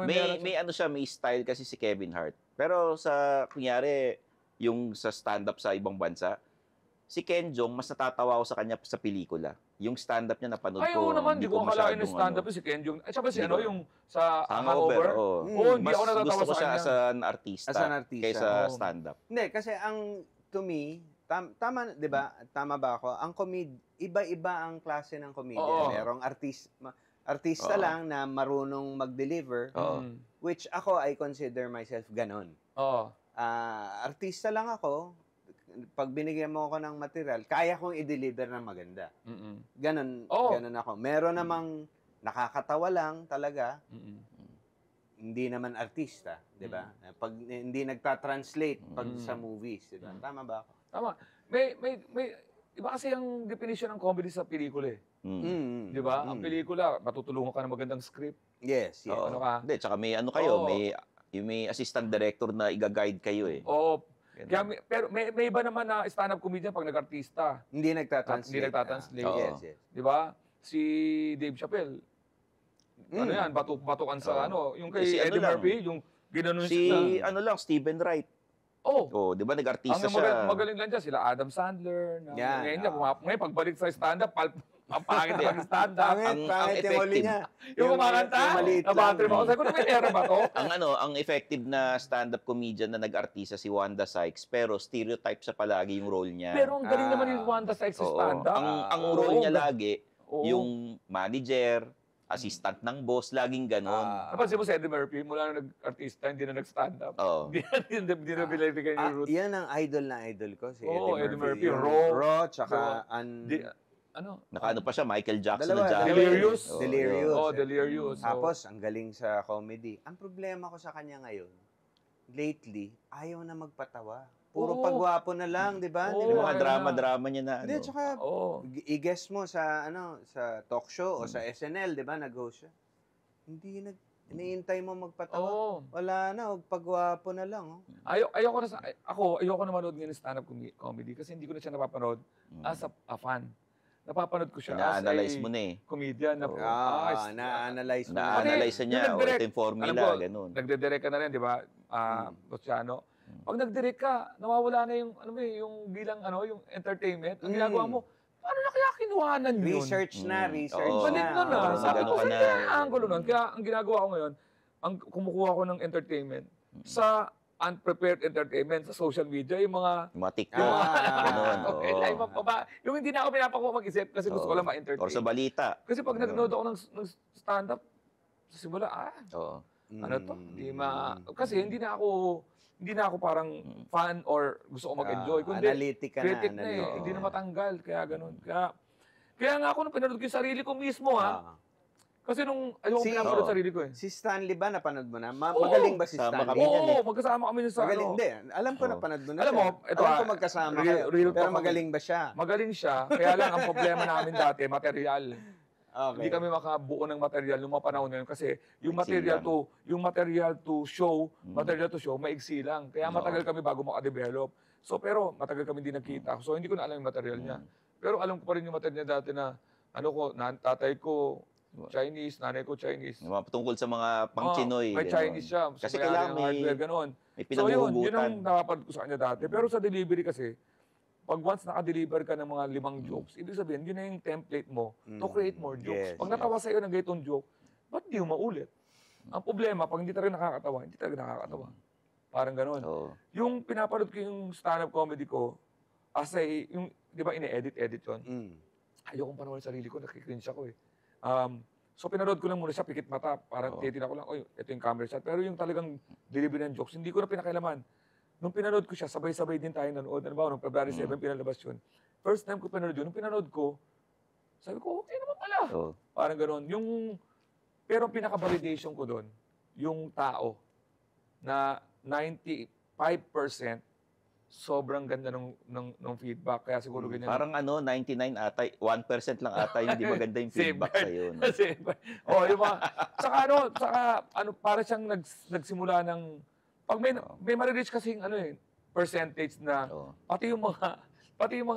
May may style kasi si Kevin Hart. Pero kunyari, yung sa stand-up sa ibang bansa, si Ken Jeong, mas natatawa ako sa kanya sa pelikula. Yung stand-up niya napanood ko. Ay, oo naman, hindi ko akalain yung stand-up si Ken Jeong. At saka yung sa Hangover. Hindi ako natatawa sa kanya. Gusto ko siya as an artista. Kaysa stand-up. Hindi, kasi to me, tama, di ba? Tama ba ako? Iba-iba ang klase ng comedian. Merong artista lang na marunong mag-deliver, which ako, I consider myself ganon. Artista lang ako, pag binigyan mo ako ng material, kaya kong i-deliver ng maganda. Ganon ako. Meron namang nakakatawa lang talaga, hindi naman artista, di ba? Pag hindi nagta-translate pag sa movies, di ba? Tama ba ako? Tama. May iba kasi yung definition ng comedy sa pelikula eh. Di ba? Ang pelikula, matutulungan ka ng magandang script. Yes. Ano ka? Hindi, tsaka may kayo, may assistant director na i-guide kayo eh. Oo. Pero may iba naman na stand-up comedian pag nag-artista. Hindi nagta-translate. Yes. Di ba? Si Dave Chappelle, batukan sa yung kay Eddie Murphy, yung ginanon siya. Steven Wright. Di ba nag-artista siya? Magaling lang dyan, sila Adam Sandler. Ngayon, pagbalik sa stand-up, ang pangit na mag-stand-up. Ang effective. Yung kumakanta, nabatrip ako. Sabi ko, may era ba to? Ang effective na stand-up comedian na nag-artista si Wanda Sykes, pero stereotype siya palagi yung role niya. Pero ang galing naman yung Wanda Sykes sa stand-up. Ang role niya lagi, yung manager, assistant ng boss, laging ganon. Napansin mo si Eddie Murphy, mula na nag-artista, hindi na nag-stand-up. Hindi na binibigay yung roots. Yan ang idol ko, si Eddie Murphy. Raw, tsaka Nakaano pa siya, Michael Jackson na dyan. Delirious. Tapos, ang galing sa comedy. Ang problema ko sa kanya ngayon, lately, ayaw na magpatawa. Puro pagwapo na lang, di ba? Yung mga drama-drama niya na Hindi, tsaka, i-guess mo sa talk show o sa SNL, di ba? Nag-host siya. Hindi iniintay mo magpatawa. Wala na, pagwapo na lang. Ayoko na manood ng stand-up comedy kasi hindi ko na siya napapanood as a fan. Napapanood ko siya as a comedian. Na-analyze mo. Na-analyze niya. Ito yung formula, ganun. Nagde-direct ka na rin, di ba? Luciano. Pag nag-direct ka, nawawala na yung bilang yung entertainment. Ang ginagawa mo, paano na kaya kinuhanan yun? Research na. Balik nun na. Sabi ko, saan kaya ang angulo nun? Kaya ang ginagawa ko ngayon, kumukuha ko ng entertainment sa unprepared entertainment sa social media, yung mga TikTok. Yung hindi na ako pinapakuha mag-isip kasi gusto ko lang ma-entertain. Or sa balita. Kasi pag nag-nood ako ng stand-up, sa simula, kasi hindi na ako parang fan or gusto ko mag-enjoy. Kundi, analytic ka critic na eh. Hindi na matanggal. Kaya ganun. Kaya nga ako nung pinanood ko yung sarili ko mismo, Kasi nung ayoko pinapanood sarili ko eh. Si Stanley ba napanood mo na? Magaling ba si Stanley? Oo, magkasama kami sa magaling, hindi. Alam ko napanood mo na alam mo, ito, alam ko magkasama kayo. Pero magaling ba siya? Magaling siya. Kaya lang ang problema namin dati, material. Okay. Hindi kami makabuo ng material nung mga panahon na yun kasi yung material to show, maigsi lang. Kaya matagal kami bago maka-develop. So pero matagal kami hindi nagkita. So hindi ko na alam yung material niya. Pero alam ko pa rin yung material niya dati na tatay ko Chinese, nanay ko Chinese. Tungkol sa mga pang-Chinoy. May Chinese siya. Kasi kailangan may pinanguhugutan. So yun ang napapanood ko sa kanya dati. Pero sa delivery kasi, pag once naka-deliver ka ng mga 5 jokes, ibig sabihin, yun na yung template mo to create more jokes. Pag natawa sa'yo ng ganitong joke, ba't di mo maulit? Ang problema, pag hindi talaga nakakatawa, hindi talaga nakakatawa. Parang gano'n. Yung pinapanood ko yung stand-up comedy ko, yung, di ba, ine-edit yun? Ayokong panoorin sarili ko, nakikringe ako eh. So pinanood ko lang muna siya, pikit mata, parang titignan ko lang, ito yung camera shot. Pero yung talagang delivery ng jokes, hindi ko na pinakailaman. Nung pinanood ko siya, sabay-sabay din tayo nanood. Ano ba, nung February 7, pinalabas yun. First time ko pinanood yun, nung pinanood ko, sabi ko, okay naman pala. Parang gano'n. Pero pinaka-validation ko doon, yung tao na 95% sobrang ganda ng feedback. Kaya siguro ganyan. Parang 99 ata, 1% lang ata yung di maganda yung feedback sa'yo. No? Yung mga, saka para siyang nagsimula ng, pag may marireach kasing percentage na pati yung mga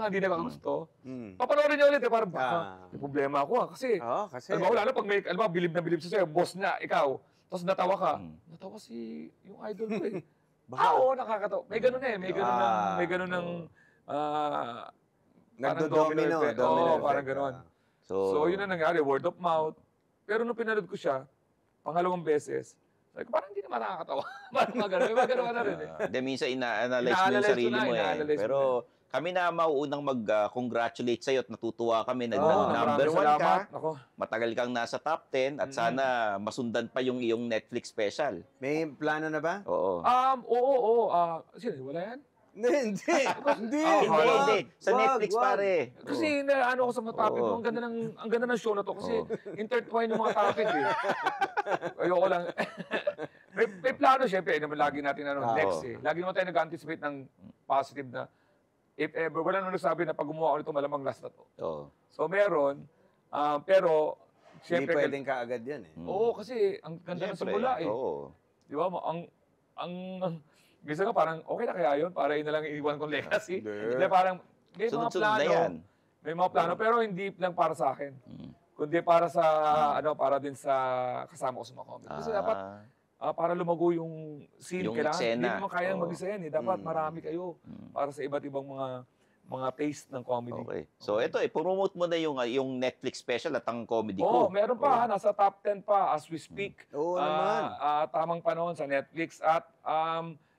hindi nakagusto, papanoorin niya ulit parang may problema ako kasi wala na pag may bilib na bilib sa'yo, boss niya, ikaw, tapos natawa ka, natawa yung idol ko eh. Oo, nakakatawa. May ganun may ganun ng nagdo-domino. Parang ganun. So yun ang nangyari, word of mouth. Pero nung pinanood ko siya, pangalawang beses, sabi ko, parang hindi naman nakakatawa. Parang magano na rin eh. Minsan ina-analyze mo yung sarili mo eh. Pero kami na mauunang mag-congratulate sa'yo at natutuwa kami na number 1 ka. Matagal kang nasa top 10 at sana masundan pa yung iyong Netflix special. May plano na ba? Oo. Sino, wala yan? Hindi. Sa Netflix pare. Kasi ko sa mga topic mo, ang ganda ng show na to kasi intertwine yung mga topic eh. Ayoko lang. may plano syempre, naman lagi natin next eh. Lagi naman tayo nag-anticipate ng positive na if ever, wala naman nagsabi na pag gumawa ko nito malamang last na to. So meron, pero syempre. Hindi pwedeng kaagad yan eh. Oo, kasi ang ganda ng simula eh. Di ba? Minsan nga parang, okay na kaya yun? Para yun na lang iiwan kong legacy. Hindi, parang, may mga plano. May mga plano, pero hindi lang para sa akin. Kundi para sa, para din sa kasama ko sa mga comedy. Kasi dapat, para lumago yung scene, kailangan, hindi naman kayang mag-isa yan. Dapat marami kayo para sa iba't ibang mga taste ng comedy. Okay. So ito promote mo na yung Netflix special at ang comedy ko. Meron pa, nasa top 10 pa as we speak. Oo naman. Tamang panahon sa Netflix at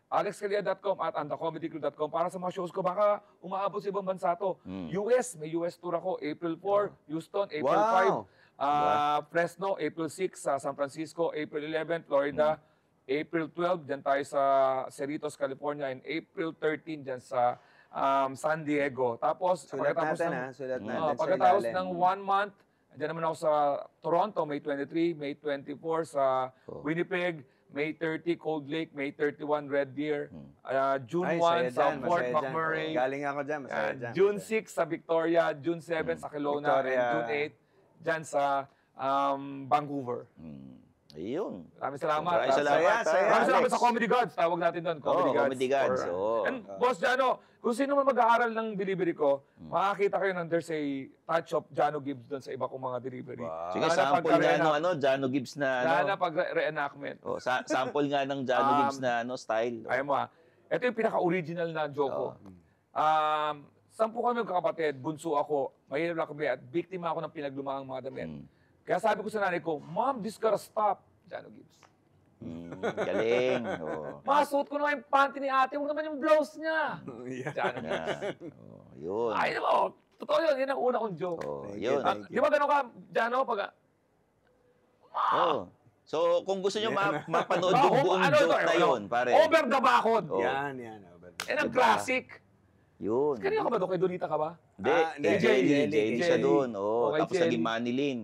alexcalia.com at andacomedycrew.com para sa mga shows ko. Baka umaabot sa ibang bansa to. US, may US tour ako, April 4, Houston, April 5, Fresno, April 6 sa San Francisco, April 11, Florida, April 12, dyan tayo sa Cerritos, California, and April 13, dyan sa San Diego. Tapos, pagkatapos ng 1 month, dyan naman ako sa Toronto, May 23, May 24 sa Winnipeg, May 30, Cold Lake, May 31, Red Deer, June 1 sa Fort McMurray, galing ako dyan, masaya dyan. June 6 sa Victoria, June 7 sa Kelowna, and June 8 dyan sa Vancouver. Ayun. Maraming salamat. Maraming salamat sa Comedy Gods. Tawag natin doon, Comedy Gods. And Boss Jano, kung sino man mag-aaral ng delivery ko, makakita kayo ng there's a touch of Jano Gibbs doon sa iba kong mga delivery. Sige, sample nga ng Jano Gibbs na Lala pag re-enactment. Sample nga ng Jano Gibbs na style. Ayaw mo ito yung pinaka-original na joke ko. 10 kami magkakapatid, bunso ako, mahirap lang kami at biktima ako ng pinaglumaang mga damit. Kaya sabi ko sa nanay ko, Mom, this gotta stop. Jano Gibbs. Galing. Masuot ko naman yung panty ni ate, huwag naman yung blouse niya. Jano Gibbs. Yun. Ay, naman, totoo yun. Yan ang una kong joke. Yun. Di ba gano'n ka, Jano, pag... So, kung gusto nyo mapanood yung buong joke na yun, pare. Over the Bakod. Yan. Yan ang classic. Yun. Kanina ka ba doon? Kay Donita ka ba? Hindi. Kay Jelly siya doon. Tapos naging Manilin.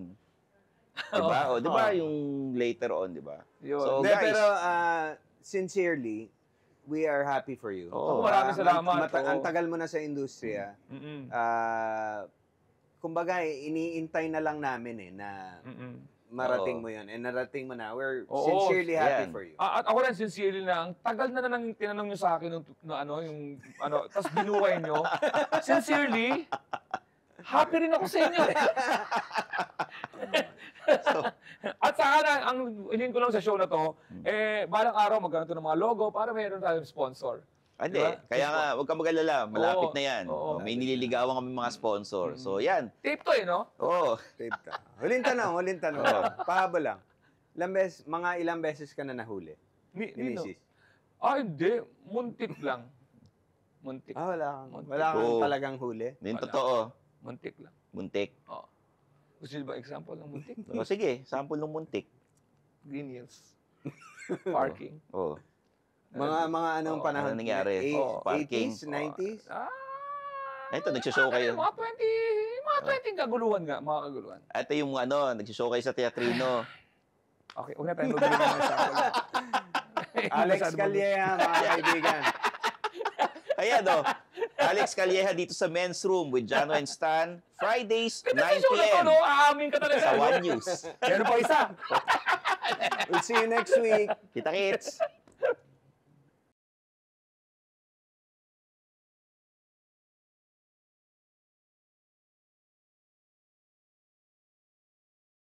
Diba? O, diba yung later on, diba? So, Hindi, guys. pero sincerely, we are happy for you. Maraming salamat. Ang tagal mo na sa industriya. Kumbaga, iniintay na lang namin na marating mo yun. And narating mo na. We're sincerely happy for you. At ako rin sincerely na, ang tagal na nang tinanong nyo sa akin tapos binuhay nyo. Sincerely, happy rin ako sa inyo. At saka na, ang ilin ko lang sa show na to, balang araw magkaroon to ng mga logo para mayroon tayong sponsor. Hindi. Diba? Kaya nga, huwag kang mag-alala. Malapit na yan. May nililigawan kami mga sponsor. So, yan. Tape to no? Oo. Tape ka. Huling tanong. Pahabol lang. Ilang beses ka na nahuli? Ni Mrs. Hindi. Muntik lang. Muntik. Wala kang talagang huli? Hindi totoo. Muntik lang. Muntik. Gusto niyo ba example ng muntik? Sige, sample ng muntik. Green Hills. Parking. Mga anong panahon? Ano nangyari? Parking. 80s, 90s? Ito, nagsishow kayo. Mga 20 kaguluhan nga, mga kaguluhan. Ito yung nagsishow kayo sa Teatrino. Okay, huwag na tayo magbigay ng example. Alex Calleja, mga kaibigan. Ayan, Alex Calleja dito sa Men's Room with Jano and Stan. Fridays, 9 p.m. Aamin ka talaga. Sa One News. Meron pa isa. We'll see you next week. Kita-kits.